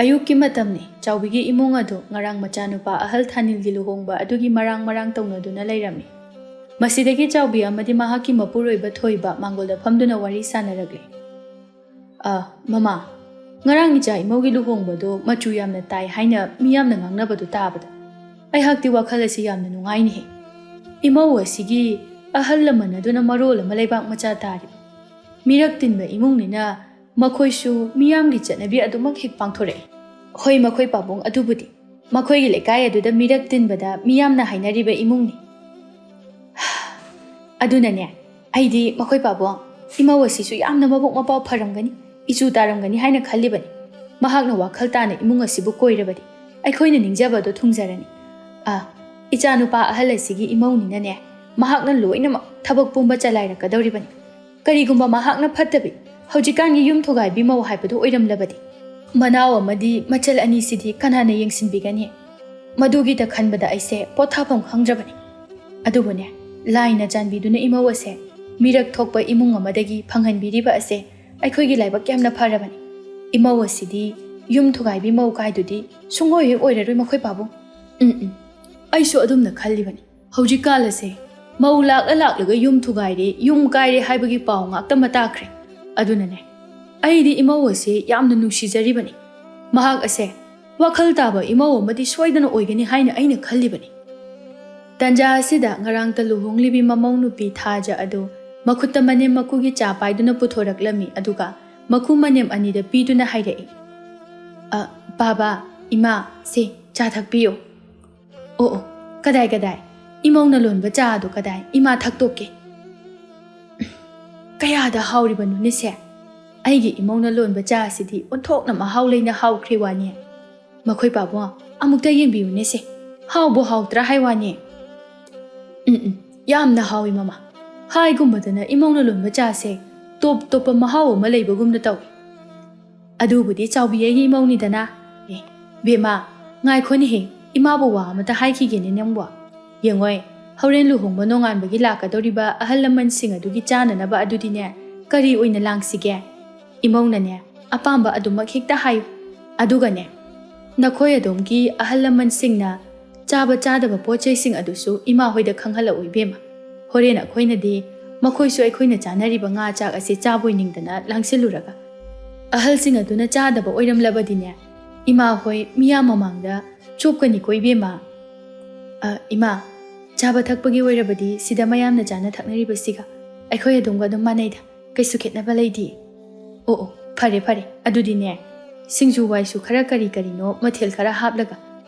ꯑꯌꯨꯛꯀꯤ ꯃꯇꯝꯅꯤ ꯆꯥꯎꯕꯤꯒꯤ ꯏꯃꯨꯡ ꯑꯗꯨ ꯉꯔꯥꯡ ꯃꯆꯥꯅꯨꯄꯥ ꯑꯍꯜ ꯊꯥꯅꯤꯜꯒꯤ ꯂꯨꯍꯣꯡꯕ ꯑꯗꯨꯒꯤ ꯃꯔꯥꯡ ꯇꯧꯅꯗꯨꯅ ꯂꯩꯔꯝꯃꯤ꯫ ꯃꯁꯤꯗꯒꯤ ꯆꯥꯎꯕꯤ ꯑꯃꯗꯤ ꯃꯍꯥꯛꯀꯤ ꯃꯄꯨꯔꯣꯏꯕ ꯊꯣꯏꯕ ꯃꯥꯡꯒꯣꯜꯗ ꯐꯝꯗꯨꯅ ꯋꯥꯔꯤ ꯁꯥꯟꯅꯔꯛꯂꯦ꯫ ꯃꯃꯥ, ꯉꯔꯥꯡ ꯏꯆꯥ ꯏꯃꯧꯒꯤ ꯂꯨꯍꯣꯡꯕꯗꯣ ꯃꯆꯨ ꯌꯥꯝꯅ ꯇꯥꯏ ꯍꯥꯏꯅ ꯃꯤ ꯌꯥꯝꯅ ꯉꯥꯡꯅꯕꯗꯨ ꯇꯥꯕꯗ ꯑꯩꯍꯥꯛꯇꯤ ꯋꯥꯈꯜ ꯑꯁꯤ ꯌꯥꯝꯅ ꯅꯨꯡꯉꯥꯏꯅꯦꯍꯦ꯫ ꯏꯃꯧ ꯑꯁꯤꯒꯤ ꯑꯍꯜ ꯂꯃꯟ ꯑꯗꯨꯅ ꯃꯔꯣꯜ ꯑꯃ ꯂꯩꯕꯥꯛ ꯃꯆꯥ ꯇꯥꯔꯤꯕ꯫ ꯃꯤꯔꯛ ꯇꯤꯟꯕ ꯏꯃꯨꯡꯅꯤꯅ ꯃꯈꯣꯏꯁꯨ ꯃꯤꯌꯥꯝꯒꯤ ꯆꯠꯅꯕꯤ ꯑꯗꯨꯃꯛ ꯍꯦꯛ ꯄꯥꯡꯊꯣꯔꯛꯏ꯫ ꯍꯣꯏ ꯃꯈꯣꯏ ꯄꯥꯕꯨꯡ, ꯑꯗꯨꯕꯨꯗꯤ ꯃꯈꯣꯏꯒꯤ ꯂꯩꯀꯥꯏ ꯑꯗꯨꯗ ꯃꯤꯔꯛ ꯇꯤꯟꯕꯗ ꯃꯤꯌꯥꯝꯅ ꯍꯥꯏꯅꯔꯤꯕ ꯏꯃꯨꯡꯅꯤ꯫ ꯑꯗꯨꯅꯅꯦ ꯑꯩꯗꯤ ꯃꯈꯣꯏ ꯄꯥꯕꯨꯡ, ꯏꯃꯧ ꯑꯁꯤꯁꯨ ꯌꯥꯝꯅ ꯃꯕꯨꯛ ꯃꯄꯥꯎ ꯐꯔꯝꯒꯅꯤ, ꯏꯆꯨ ꯇꯥꯔꯝꯒꯅꯤ ꯍꯥꯏꯅ ꯈꯜꯂꯤꯕꯅꯤ꯫ ꯃꯍꯥꯛꯅ ꯋꯥꯈꯜ ꯇꯥꯅ ꯏꯃꯨꯡ ꯑꯁꯤꯕꯨ ꯀꯣꯏꯔꯕꯗꯤ ꯑꯩꯈꯣꯏꯅ ꯅꯤꯡꯖꯕꯗꯣ ꯊꯨꯡꯖꯔꯅꯤ꯫ ꯏꯆꯥꯅꯨꯄꯥ ꯑꯍꯜ ꯑꯁꯤꯒꯤ ꯏꯃꯧꯅꯤꯅꯅꯦ ꯃꯍꯥꯛꯅ ꯂꯣꯏꯅꯃꯛ ꯊꯕꯛ ꯄꯨꯝꯕ ꯆꯂꯥꯏꯔꯛꯀꯗꯧꯔꯤꯕꯅꯤ꯫ ꯀꯔꯤꯒꯨꯝꯕ ꯃꯍꯥꯛꯅ ꯐꯠꯇꯕꯤ ꯍꯧꯖꯤꯛꯀꯥꯟꯒꯤ ꯌꯨꯝ ꯊꯨꯒꯥꯏꯕꯤ ꯃꯧ ꯍꯥꯏꯕꯗꯨ ꯑꯣꯏꯔꯝꯂꯕꯗꯤ ꯃꯅꯥꯎ ꯑꯃꯗꯤ ꯃꯆꯜ ꯑꯅꯤꯁꯤꯗꯤ ꯀꯅꯥꯅ ꯌꯦꯡꯁꯤꯟꯕꯤꯒꯅꯤ? ꯃꯗꯨꯒꯤꯗ ꯈꯟꯕꯗ ꯑꯩꯁꯦ ꯄꯣꯊꯥꯐꯝ ꯈꯪꯗ꯭ꯔꯕꯅꯤ꯫ ꯑꯗꯨꯕꯨꯅꯦ ꯂꯥꯏꯅ ꯆꯥꯟꯕꯤꯗꯨꯅ ꯏꯃꯧ ꯑꯁꯦ ꯃꯤꯔꯛ ꯊꯣꯛꯄ ꯏꯃꯨꯡ ꯑꯃꯗꯒꯤ ꯐꯪꯍꯟꯕꯤꯔꯤꯕ ꯑꯁꯦ ꯑꯩꯈꯣꯏꯒꯤ ꯂꯥꯏꯕꯛ ꯌꯥꯝꯅ ꯐꯔꯕꯅꯤ꯫ ꯏꯃꯧ ꯑꯁꯤꯗꯤ ꯌꯨꯝ ꯊꯨꯒꯥꯏꯕꯤ ꯃꯧ ꯀꯥꯏꯗꯨꯗꯤ ꯁꯨꯡꯑꯣꯏ ꯍꯦꯛ ꯑꯣꯏꯔꯔꯣꯏ ꯃꯈꯣꯏ ꯄꯥꯕꯨꯡ꯫ ꯑꯩꯁꯨ ꯑꯗꯨꯝꯅ ꯈꯜꯂꯤꯕꯅꯤ꯫ ꯍꯧꯖꯤꯛꯀꯥꯟ ꯑꯁꯦ ꯃꯧ ꯂꯥꯛꯂꯒ ꯌꯨꯝ ꯊꯨꯒꯥꯏꯔꯦ, ꯌꯨꯝ ꯀꯥꯏꯔꯦ ꯍꯥꯏꯕꯒꯤ ꯄꯥꯎ ꯉꯥꯛꯇꯃꯛ ꯇꯥꯈ꯭ꯔꯦ꯫ ꯑꯗꯨꯅꯅꯦ ꯑꯩꯗꯤ ꯏꯃꯧ ꯑꯁꯦ ꯌꯥꯝꯅ ꯅꯨꯡꯁꯤꯖꯔꯤꯕꯅꯤ꯫ ꯃꯍꯥꯛ ꯑꯁꯦ ꯋꯥꯈꯜ ꯇꯥꯕ ꯏꯃꯧ ꯑꯃꯗꯤ ꯁꯣꯏꯗꯅ ꯑꯣꯏꯒꯅꯤ ꯍꯥꯏꯅ ꯑꯩꯅ ꯈꯜꯂꯤꯕꯅꯤ꯫ ꯇꯟꯖꯥ ꯑꯁꯤꯗ ꯉꯔꯥꯡꯇ ꯂꯨꯍꯣꯡꯂꯤꯕꯤ ꯃꯃꯧ ꯅꯨꯄꯤ ꯊꯥꯖ ꯑꯗꯨ ꯃꯈꯨꯠꯇ ꯃꯅꯦꯝ ꯃꯀꯨꯒꯤ ꯆꯥ ꯄꯥꯏꯗꯨꯅ ꯄꯨꯊꯣꯔꯛꯂꯝꯃꯤ꯫ ꯑꯗꯨꯒ ꯃꯀꯨ ꯃꯅꯦꯝ ꯑꯅꯤꯗ ꯄꯤꯗꯨꯅ ꯍꯥꯏꯔꯛꯏ, ꯕꯥꯕꯥ, ꯏꯃꯥ, ꯁꯦ ꯆꯥ ꯊꯛꯄꯤꯌꯣ꯫ ꯑꯣ ꯀꯗꯥꯏ ꯏꯃꯧꯅ ꯂꯣꯟꯕ ꯆꯥ ꯑꯗꯨ ꯀꯗꯥꯏ? ꯏꯃꯥ ꯊꯛꯇꯣꯛꯀꯦ꯫ ꯀꯌꯥꯗ ꯍꯥꯎꯔꯤꯕꯅꯣꯅꯦ ꯁꯦ? ꯑꯩꯒꯤ ꯏꯃꯧꯅ ꯂꯣꯟꯕ ꯆꯥ ꯑꯁꯤꯗꯤ ꯑꯣꯟꯊꯣꯛꯅ ꯃꯍꯥꯎ ꯂꯩꯅ ꯍꯥꯎꯈ꯭ꯔꯦ ꯋꯥꯅꯤ꯫ ꯃꯈꯣꯏ ꯄꯥꯕꯨꯡ, ꯑꯃꯨꯛꯇ ꯌꯦꯡꯕꯤꯌꯨꯅꯦ ꯁꯦ, ꯍꯥꯎꯕꯨ ꯍꯥꯎꯇ꯭ꯔꯥ ꯍꯥꯏ ꯋꯥꯅꯤ꯫ ꯌꯥꯝꯅ ꯍꯥꯎꯏ ꯃꯃꯥ꯫ ꯍꯥꯏꯒꯨꯝꯕꯗꯅ ꯏꯃꯧꯅ ꯂꯣꯟꯕ ꯆꯥꯁꯦ ꯇꯣꯞ ꯇꯣꯞꯄ ꯃꯍꯥꯎ ꯑꯃ ꯂꯩꯕꯒꯨꯝꯅ ꯇꯧꯏ꯫ ꯑꯗꯨꯕꯨꯗꯤ ꯆꯥꯎꯕꯤ ꯑꯩꯒꯤ ꯏꯃꯧꯅꯤꯗꯅ꯫ ꯕꯦꯝꯃ, ꯉꯥꯏꯈꯣꯅꯦꯍꯦ, ꯏꯃꯥꯕꯨ ꯋꯥ ꯑꯃꯇ ꯍꯥꯏꯈꯤꯒꯦꯅꯦ ꯅꯪꯕꯨ꯫ ꯌꯦꯡꯉꯣꯏ, ꯍꯣꯔꯦꯟ ꯂꯨꯍꯣꯡꯕ ꯅꯣꯡꯉꯥꯟꯕꯒꯤ ꯂꯥꯛꯀꯗꯧꯔꯤꯕ ꯑꯍꯜ ꯂꯃꯟꯁꯤꯡ ꯑꯗꯨꯒꯤ ꯆꯥꯅꯅꯕ ꯑꯗꯨꯗꯤꯅꯦ ꯀꯔꯤ ꯑꯣꯏꯅ ꯂꯥꯡꯁꯤꯒꯦ? ꯏꯃꯧꯅꯅꯦ ꯑꯄꯥꯝꯕ ꯑꯗꯨꯃꯛ ꯍꯦꯛꯇ ꯍꯥꯏꯌꯨ꯫ ꯑꯗꯨꯒꯅꯦ ꯅꯈꯣꯏ ꯑꯗꯣꯝꯒꯤ ꯑꯍꯜ ꯂꯃꯟꯁꯤꯡꯅ ꯆꯥꯕ ꯆꯥꯗꯕ ꯄꯣꯠꯆꯩꯁꯤꯡ ꯑꯗꯨꯁꯨ ꯏꯃꯥ ꯍꯣꯏꯗ ꯈꯪꯍꯜꯂꯛꯎ ꯏꯕꯦꯝꯃ꯫ ꯍꯣꯔꯦꯟ ꯑꯩꯈꯣꯏꯅꯗꯤ ꯃꯈꯣꯏꯁꯨ ꯑꯩꯈꯣꯏꯅ ꯆꯥꯅꯔꯤꯕ ꯉꯥ ꯆꯥꯛ ꯑꯁꯤ ꯆꯥꯕꯣꯏꯅꯤꯡꯗꯅ ꯂꯥꯡꯁꯤꯜꯂꯨꯔꯒ ꯑꯍꯜꯁꯤꯡ ꯑꯗꯨꯅ ꯆꯥꯗꯕ ꯑꯣꯏꯔꯝꯂꯕꯗꯤꯅꯦ ꯏꯃꯥ ꯍꯣꯏ ꯃꯤꯌꯥꯝ ꯃꯃꯥꯡꯗ ꯆꯣꯞꯀꯅꯤꯀꯣ ꯏꯕꯦꯝꯃ꯫ ꯏꯃꯥ, ꯆꯥꯕ ꯊꯛꯄꯒꯤ ꯑꯣꯏꯔꯕꯗꯤ ꯁꯤꯗ ꯃꯌꯥꯝꯅ ꯆꯥꯅ ꯊꯛꯅꯔꯤꯕꯁꯤꯒ ꯑꯩꯈꯣꯏ ꯑꯗꯨꯝꯒ ꯑꯗꯨꯝ ꯃꯥꯟꯅꯩꯗ, ꯀꯩꯁꯨ ꯈꯦꯠꯅꯕ ꯂꯩꯇꯦ꯫ ꯑꯣ ꯐꯔꯦ ꯑꯗꯨꯗꯤꯅꯦ ꯁꯤꯡꯖꯨ ꯋꯥꯏꯁꯨ ꯈꯔ ꯀꯔꯤꯅꯣ ꯃꯊꯦꯜ ꯈꯔ ꯍꯥꯞꯂꯒ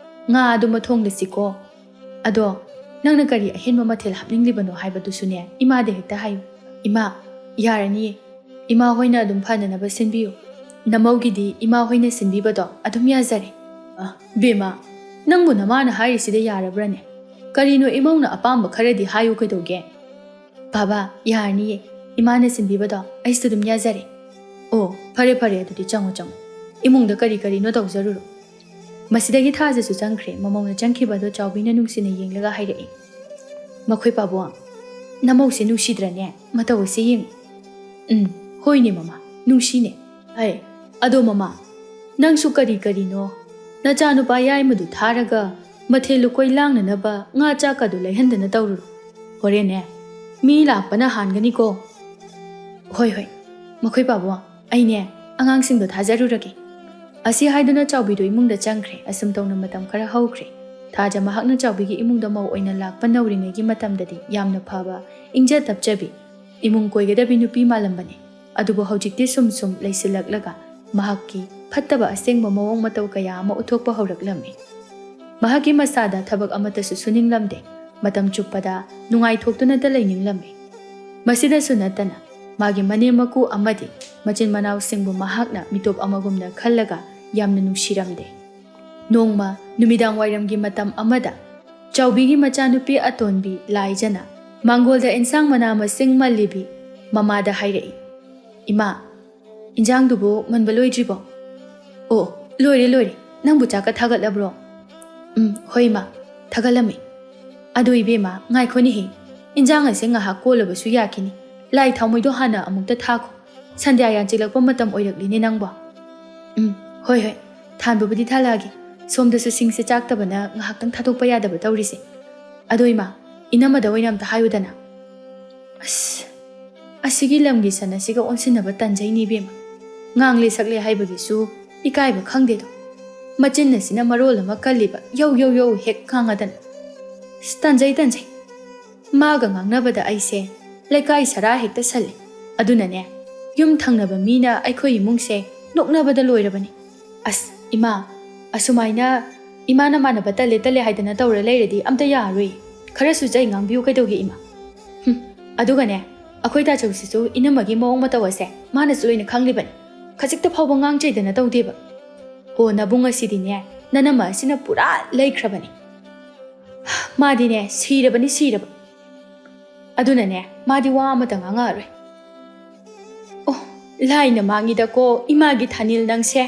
ꯉꯥ ꯑꯗꯨꯃ ꯊꯣꯡꯂꯁꯤꯀꯣ꯫ ꯑꯗꯣ ꯅꯪꯅ ꯀꯔꯤ ꯑꯍꯦꯟꯕ ꯃꯊꯦꯜ ꯍꯥꯞꯅꯤꯡꯂꯤꯕꯅꯣ ꯍꯥꯏꯕꯗꯨꯁꯨꯅꯦ ꯏꯃꯥꯗ ꯍꯦꯛꯇ ꯍꯥꯏꯌꯨ꯫ ꯏꯃꯥ, ꯌꯥꯔꯅꯤꯌꯦ, ꯏꯃꯥ ꯍꯣꯏꯅ ꯑꯗꯨꯝ ꯐꯅꯅꯕ ꯁꯤꯟꯕꯤꯌꯨ꯫ ꯅꯃꯧꯒꯤꯗꯤ ꯏꯃꯥ ꯍꯣꯏꯅ ꯁꯤꯟꯕꯤꯕꯗꯣ ꯑꯗꯨꯝ ꯌꯥꯖꯔꯦ꯫ ꯕꯦꯝꯃ, ꯅꯪꯕꯨ ꯅꯃꯥꯅ ꯍꯥꯏꯔꯤꯁꯤꯗ ꯌꯥꯔꯕ꯭ꯔꯅꯦ? ꯀꯔꯤꯅꯣ ꯏꯃꯧꯅ ꯑꯄꯥꯝꯕ ꯈꯔꯗꯤ ꯍꯥꯏꯌꯨ ꯀꯩꯗꯧꯒꯦ? ꯕꯥꯕꯥ, ꯌꯥꯔꯅꯤꯌꯦ, ꯏꯃꯥꯅ ꯁꯤꯟꯕꯤꯕꯗꯣ ꯑꯩꯁꯨ ꯑꯗꯨꯝ ꯌꯥꯖꯔꯦ꯫ ꯑꯣ ꯐꯔꯦ ꯑꯗꯨꯗꯤ ꯆꯪꯉꯣ, ꯏꯃꯨꯡꯗ ꯀꯔꯤꯅꯣ ꯇꯧꯖꯔꯨꯔꯣ꯫ ꯃꯁꯤꯗꯒꯤ ꯊꯥꯖꯁꯨ ꯆꯪꯈ꯭ꯔꯦ꯫ ꯃꯃꯧꯅ ꯆꯪꯈꯤꯕꯗꯣ ꯆꯥꯎꯕꯤꯅ ꯅꯨꯡꯁꯤꯅ ꯌꯦꯡꯂꯒ ꯍꯥꯏꯔꯛꯏ, ꯃꯈꯣꯏ ꯄꯥꯕꯨꯡ, ꯅꯃꯧꯁꯦ ꯅꯨꯡꯁꯤꯗ꯭ꯔꯅꯦ? ꯃꯇꯧ ꯑꯁꯤ ꯌꯦꯡꯉꯨ꯫ ꯍꯣꯏꯅꯦ ꯃꯃꯥ, ꯅꯨꯡꯁꯤꯅꯦ꯫ ꯑꯗꯣ ꯃꯃꯥ, ꯅꯪꯁꯨ ꯀꯔꯤꯅꯣ ꯅꯆꯥꯅꯨꯄꯥ ꯌꯥꯏꯃꯗꯨ ꯊꯥꯔꯒ ꯃꯊꯦꯜ ꯂꯨꯀꯣꯏ ꯂꯥꯡꯅꯅꯕ ꯉꯥ ꯆꯥꯛꯀꯗꯨ ꯂꯩꯍꯟꯗꯅ ꯇꯧꯔꯨꯔꯣ꯫ ꯍꯣꯔꯦꯟꯅꯦ ꯃꯤ ꯂꯥꯛꯄꯅ ꯍꯥꯟꯒꯅꯤꯀꯣ꯫ ꯍꯣꯏ ꯃꯈꯣꯏ ꯄꯥꯕꯨꯡ, ꯑꯩꯅꯦ ꯑꯉꯥꯡꯁꯤꯡꯗꯣ ꯊꯥꯖꯔꯨꯔꯒꯦ꯫ ꯑꯁꯤ ꯍꯥꯏꯗꯨꯅ ꯆꯥꯎꯕꯤꯗꯣ ꯏꯃꯨꯡꯗ ꯆꯪꯈ꯭ꯔꯦ꯫ ꯑꯁꯨꯝ ꯇꯧꯅ ꯃꯇꯝ ꯈꯔ ꯍꯧꯈ꯭ꯔꯦ꯫ ꯊꯥꯖ ꯃꯍꯥꯛꯅ ꯆꯥꯎꯕꯤꯒꯤ ꯏꯃꯨꯡꯗ ꯃꯧ ꯑꯣꯏꯅ ꯂꯥꯛꯄ ꯅꯧꯔꯤꯉꯩꯒꯤ ꯃꯇꯝꯗꯗꯤ ꯌꯥꯝꯅ ꯐꯕ, ꯏꯪꯖ ꯇꯞꯆꯕꯤ, ꯏꯃꯨꯡ ꯀꯣꯏꯒꯗꯕꯤ ꯅꯨꯄꯤ ꯃꯥꯜꯂꯝꯕꯅꯤ꯫ ꯑꯗꯨꯕꯨ ꯍꯧꯖꯤꯛꯇꯤ ꯁꯨꯝ ꯂꯩꯁꯤꯜꯂꯛꯂꯒ ꯃꯍꯥꯛꯀꯤ ꯐꯠꯇꯕ ꯑꯁꯦꯡꯕ ꯃꯑꯣꯡ ꯃꯇꯧ ꯀꯌꯥ ꯑꯃ ꯎꯠꯊꯣꯛꯄ ꯍꯧꯔꯛꯂꯝꯃꯤ꯫ ꯃꯍꯥꯛꯀꯤ ꯃꯁꯥꯗ ꯊꯕꯛ ꯑꯃꯠꯇꯁꯨ ꯁꯨꯅꯤꯡꯂꯝꯗꯦ꯫ ꯃꯇꯝ ꯆꯨꯞꯄꯗ ꯅꯨꯡꯉꯥꯏꯊꯣꯛꯇꯨꯅꯇ ꯂꯩꯅꯤꯡꯂꯝꯃꯤ꯫ ꯃꯁꯤꯗꯁꯨ ꯅꯠꯇꯅ ꯃꯥꯒꯤ ꯃꯅꯦꯝ ꯃꯀꯨ ꯑꯃꯗꯤ ꯃꯆꯤꯟ ꯃꯅꯥꯎꯁꯤꯡꯕꯨ ꯃꯍꯥꯛꯅ ꯃꯤꯇꯣꯞ ꯑꯃꯒꯨꯝꯅ ꯈꯜꯂꯒ ꯌꯥꯝꯅ ꯅꯨꯡꯁꯤꯔꯝꯗꯦ꯫ ꯅꯣꯡꯃ ꯅꯨꯃꯤꯗꯥꯡ ꯋꯥꯏꯔꯝꯒꯤ ꯃꯇꯝ ꯑꯃꯗ ꯆꯥꯎꯕꯤꯒꯤ ꯃꯆꯥꯅꯨꯄꯤ ꯑꯇꯣꯟꯕꯤ ꯂꯥꯏꯖꯅ ꯃꯥꯡꯒꯣꯜꯗ ꯏꯟꯁꯥꯡ ꯃꯅꯥ ꯃꯁꯤꯡ ꯃꯜꯂꯤꯕꯤ ꯃꯃꯥꯗ ꯍꯥꯏꯔꯛꯏ, ꯏꯃꯥ, ꯏꯟꯖꯥꯡꯗꯨꯕꯨ ꯃꯟꯕ ꯂꯣꯏꯗ꯭ꯔꯤꯕꯣ? ꯑꯣ ꯂꯣꯏꯔꯦ, ꯅꯪꯕꯨ ꯆꯥꯛꯀ ꯊꯥꯒꯠꯂꯕ꯭ꯔꯣ? ꯍꯣꯏ ꯏꯃꯥ, ꯊꯥꯒꯠꯂꯝꯃꯤ꯫ ꯑꯗꯣ ꯏꯕꯦꯝꯃ, ꯉꯥꯏꯈꯣꯅꯦꯍꯦ, ꯏꯟꯖꯥꯡ ꯑꯁꯦ ꯉꯥꯏꯍꯥꯛ ꯀꯣꯜꯂꯕꯁꯨ ꯌꯥꯈꯤꯅꯤ꯫ ꯂꯥꯏ ꯊꯥꯎꯃꯩꯗꯣ ꯍꯥꯟꯅ ꯑꯃꯨꯛꯇ ꯊꯥꯈꯣ꯫ ꯁꯟꯙ꯭ꯌꯥ ꯌꯥꯟꯁꯤꯜꯂꯛꯄ ꯃꯇꯝ ꯑꯣꯏꯔꯛꯂꯤꯅꯦ ꯅꯪꯕꯣ꯫ ꯍꯣꯏ ꯊꯥꯟꯕꯕꯨꯗꯤ ꯊꯥꯜꯂꯛꯑꯒꯦ ꯁꯣꯝꯗꯁꯨ ꯁꯤꯡꯁꯦ ꯆꯥꯛꯇꯕꯅ ꯉꯥꯏꯍꯥꯛꯇꯪ ꯊꯥꯗꯣꯛꯄ ꯌꯥꯗꯕ ꯇꯧꯔꯤꯁꯦ ꯑꯗꯣ ꯏꯃꯥ ꯏꯅꯝꯃꯗ ꯑꯣꯏꯅ ꯑꯝꯇ ꯍꯥꯏꯌꯨꯗꯅ ꯑꯁꯤꯒꯤ ꯂꯝꯒꯤ ꯁꯟ ꯑꯁꯤꯒ ꯑꯣꯟꯁꯤꯟꯅꯕ ꯇꯟꯖꯩꯅꯤ ꯏꯕꯦꯝꯃ ꯉꯥꯡꯂꯦ ꯁꯛꯂꯦ ꯍꯥꯏꯕꯒꯤꯁꯨ ꯏꯀꯥꯏꯕ ꯈꯪꯗꯦꯗꯣ ꯃꯆꯤꯟ ꯑꯁꯤꯅ ꯃꯔꯣꯜ ꯑꯃ ꯀꯜꯂꯤꯕ ꯌꯧ ꯌꯧ ꯌꯧ ꯍꯦꯛ ꯉꯥꯡꯉꯗꯅ ꯇꯟꯖꯩ ꯃꯥꯒ ꯉꯥꯡꯅꯕꯗ ꯑꯩꯁꯦ ꯂꯩꯀꯥꯏ ꯁꯔꯥ ꯍꯦꯛꯇ ꯁꯜꯂꯤ ꯑꯗꯨꯅꯅꯦ ꯌꯨꯝ ꯊꯪꯅꯕ ꯃꯤꯅ ꯑꯩꯈꯣꯏ ꯏꯃꯨꯡꯁꯦ ꯅꯣꯛꯅꯕꯗ ꯂꯣꯏꯔꯕꯅꯤ ꯏꯃꯥ ꯑꯁꯨꯃꯥꯏꯅ ꯏꯃꯥꯅ ꯃꯥꯟꯅꯕ ꯇꯜꯂꯦ ꯍꯥꯏꯗꯅ ꯇꯧꯔ ꯂꯩꯔꯗꯤ ꯑꯝꯇ ꯌꯥꯔꯣꯏ ꯈꯔꯁꯨ ꯆꯩ ꯉꯥꯡꯕꯤꯌꯨ ꯀꯩꯗꯧꯒꯦ ꯏꯃꯥ ꯑꯗꯨꯒꯅꯦ ꯑꯩꯈꯣꯏ ꯇꯥꯆꯧꯁꯤꯁꯨ ꯏꯅꯝꯃꯒꯤ ꯃꯑꯣꯡ ꯃꯇꯧ ꯑꯁꯦ ꯃꯥꯅꯁꯨ ꯂꯣꯏꯅ ꯈꯪꯂꯤꯕꯅꯤ ꯈꯖꯤꯛꯇ ꯐꯥꯎꯕ ꯉꯥꯡꯆꯩꯗꯅ ꯇꯧꯗꯦꯕ ꯍꯣ ꯅꯕꯨꯡ ꯑꯁꯤꯗꯤꯅꯦ ꯅꯅꯝꯃ ꯑꯁꯤꯅ ꯄꯨꯔꯥ ꯂꯩꯈ꯭ꯔꯕꯅꯤ ꯃꯥꯗꯤꯅꯦ ꯁꯤꯔꯕꯅꯤ ꯑꯗꯨꯅꯅꯦ ꯃꯥꯗꯤ ꯋꯥ ꯑꯃꯇ ꯉꯥꯡꯉꯛꯑꯔꯣꯏ ꯂꯥꯏꯅ ꯃꯥꯡꯉꯤꯗꯀꯣ ꯏꯃꯥꯒꯤ ꯊꯥꯅꯤꯜ ꯅꯪꯁꯦ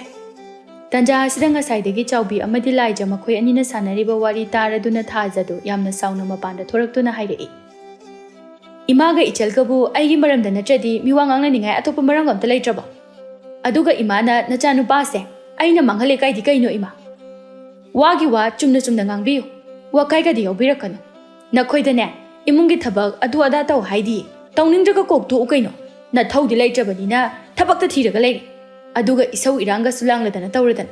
ꯇꯟꯖꯥ ꯑꯁꯤꯗ ꯉꯁꯥꯏꯗꯒꯤ ꯆꯥꯎꯕꯤ ꯑꯃꯗꯤ ꯂꯥꯏꯖ ꯃꯈꯣꯏ ꯑꯅꯤꯅ ꯁꯥꯟꯅꯔꯤꯕ ꯋꯥꯔꯤ ꯇꯥꯔꯗꯨꯅ ꯊꯥꯖꯗꯨ ꯌꯥꯝꯅ ꯁꯥꯎꯅ ꯃꯄꯥꯟꯗ ꯊꯣꯔꯛꯇꯨꯅ ꯍꯥꯏꯔꯛꯏ 이마가 이철가부 아이기 마람다 나쩌디 미왕 앙나닝아이 아토빠 마람가 암타 레이트라바 아두가 이마나 나짜 누빠세 아이나 망할레 까이디 까이노 이마 와기 와 춤나 낭비요 와 까이가디 여비라카노 나코이다네 이문기 타박 아두 아다 타오 하이디 타오닝드가 꼭 도우 까이노 나 타오디 레이트라바니나 타박다 티르가 레이 아두가 이사우 이랑가 술랑라다나 타오르다나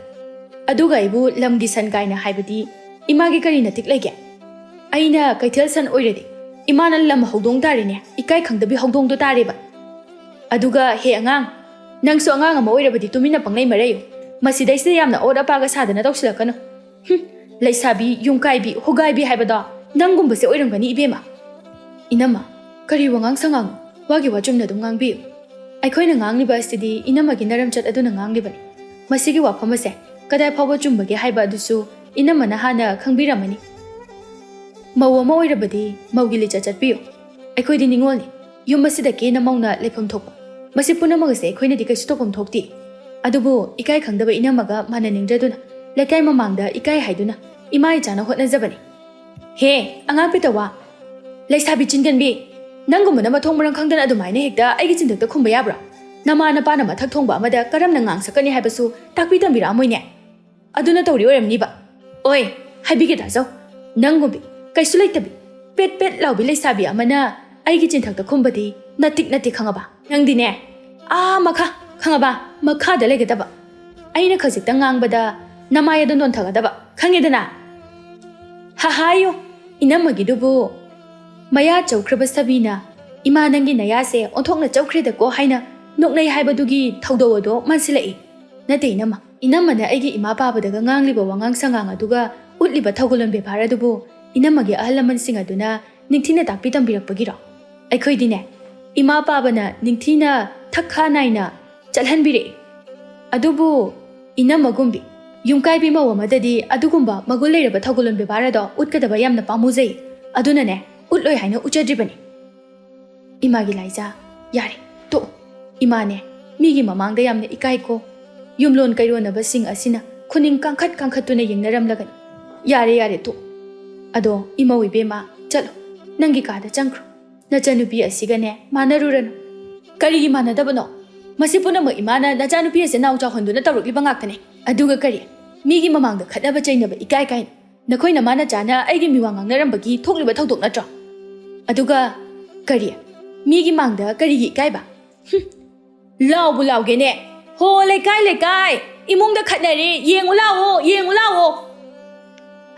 아두가 이부 람기 산가이나 하이바디 이마기 까리나 틱레게 아이나 까이텔 산 오이레디 이마나 람 호동 다리네 이까이 강다비 호동도 다리바 아두가 해 앙앙 낭수 앙앙 아마 오이라바디 투미나 빵레이 마레요 마시다이스 얌나 오라파가 사드나 덕실라카노 레이사비 융카이비 호가이비 하이바다 낭군바세 오이랑가니 이베마 이나마 카리 왕앙 상앙 와기 와좀나 동앙비요 아이코이나 앙리바 스티디 이나마기 나람잣 아두나 앙리바니 마시기 와파마세 까다이 파바 줌바게 하이바 아두수 이나마나 하나 캉비라마니 Mau ama oirabadi maugi licha chatpiyo akhoi di ningol ni yum masida ke na mauna lepham thokpa masi punamag se akhoi na di kai stopam thokti adubu ikai khangdaba inamaga mana ningdraduna lekai mamangda ikai haiduna imai chana hotna jabani he anga pitawa leisabi chingan bi nangum na ma thongmarang khangdana adumaina hekta aigi chindakta khumba yabra nama na pa na mathak thongba amada karam na ngang sakani haibasu takpi tambira moine aduna tawri oramni ba oi haibige da jaw nangum bi Kaisu tabi pet lau bilai sabi amana aigi cintak ta kumbadi natik khangaba nang dine makha khangaba makha da lege daba aina khajik ta ngangbada namaya don don thaga daba khange dana ha hayo inamagi dubu maya chaukraba sabina ima nangi naya se onthokna chaukhre da ko haina noknai haibadugi thaudo do mansilai nate inamana aigi ima baba daga ngangliba wangang sangang aduga utliba thaugulan be phara dubu Inamagi ahalaman sing aduna ningthina takpi tambirakpagiro aikhoidine ima pabana ningthina thakha naina chalhanbire adubu inamagumbi yumkai bi mawamadadi adugumba magul leiraba thagulon bebarado utkadaba yamna pamuzai aduna ne utloi haina uchadribani imagi laija yare to imane migi mamangda yamna ikai ko yumlon kairona basing asina khuning kangkhatuna yengnaramlagani yare to Ado ima wibema chalo nangi kada changkro nachanupi asigane manarurano karigi manadabano masipuna ma imana nachanupi ase naw cha honduna tawrukliba ngaktane aduga kari migi mamangda khatnaba chainaba ikai kai nakoina mana chana aigi miwang ngarambagi thokliba thawdok natro aduga kari migi mangda karigi ikai ba law bu law gene ho lekai imungda khatnari yengu lawo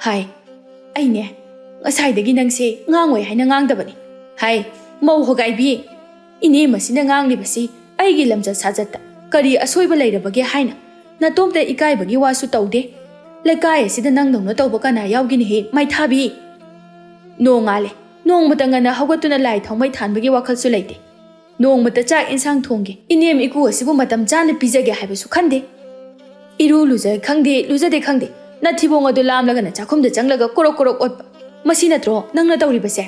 hai Aine, asai dagi nangse ngangoi haina ngangdabani. Hai, mau hogaibi. Ine masina nganglibasi aigi lamjat sajatta. Kari asoiba leirabage haina. Natomda ikaibagi wasu taude. Lekai asida nangdongna tawba kana yaugini he mai thabi. Nongale, nongmata ngana hawgatuna lai thongmai thanbagi wakhalsu leite. Nongmata chak insang thongge. Inem iku asibu matam chana pizage haibasu khande. Iru luja khangde. Nathibong adu lamlaga na chakhumda changlaga korok otpa masina tro nangna tawribase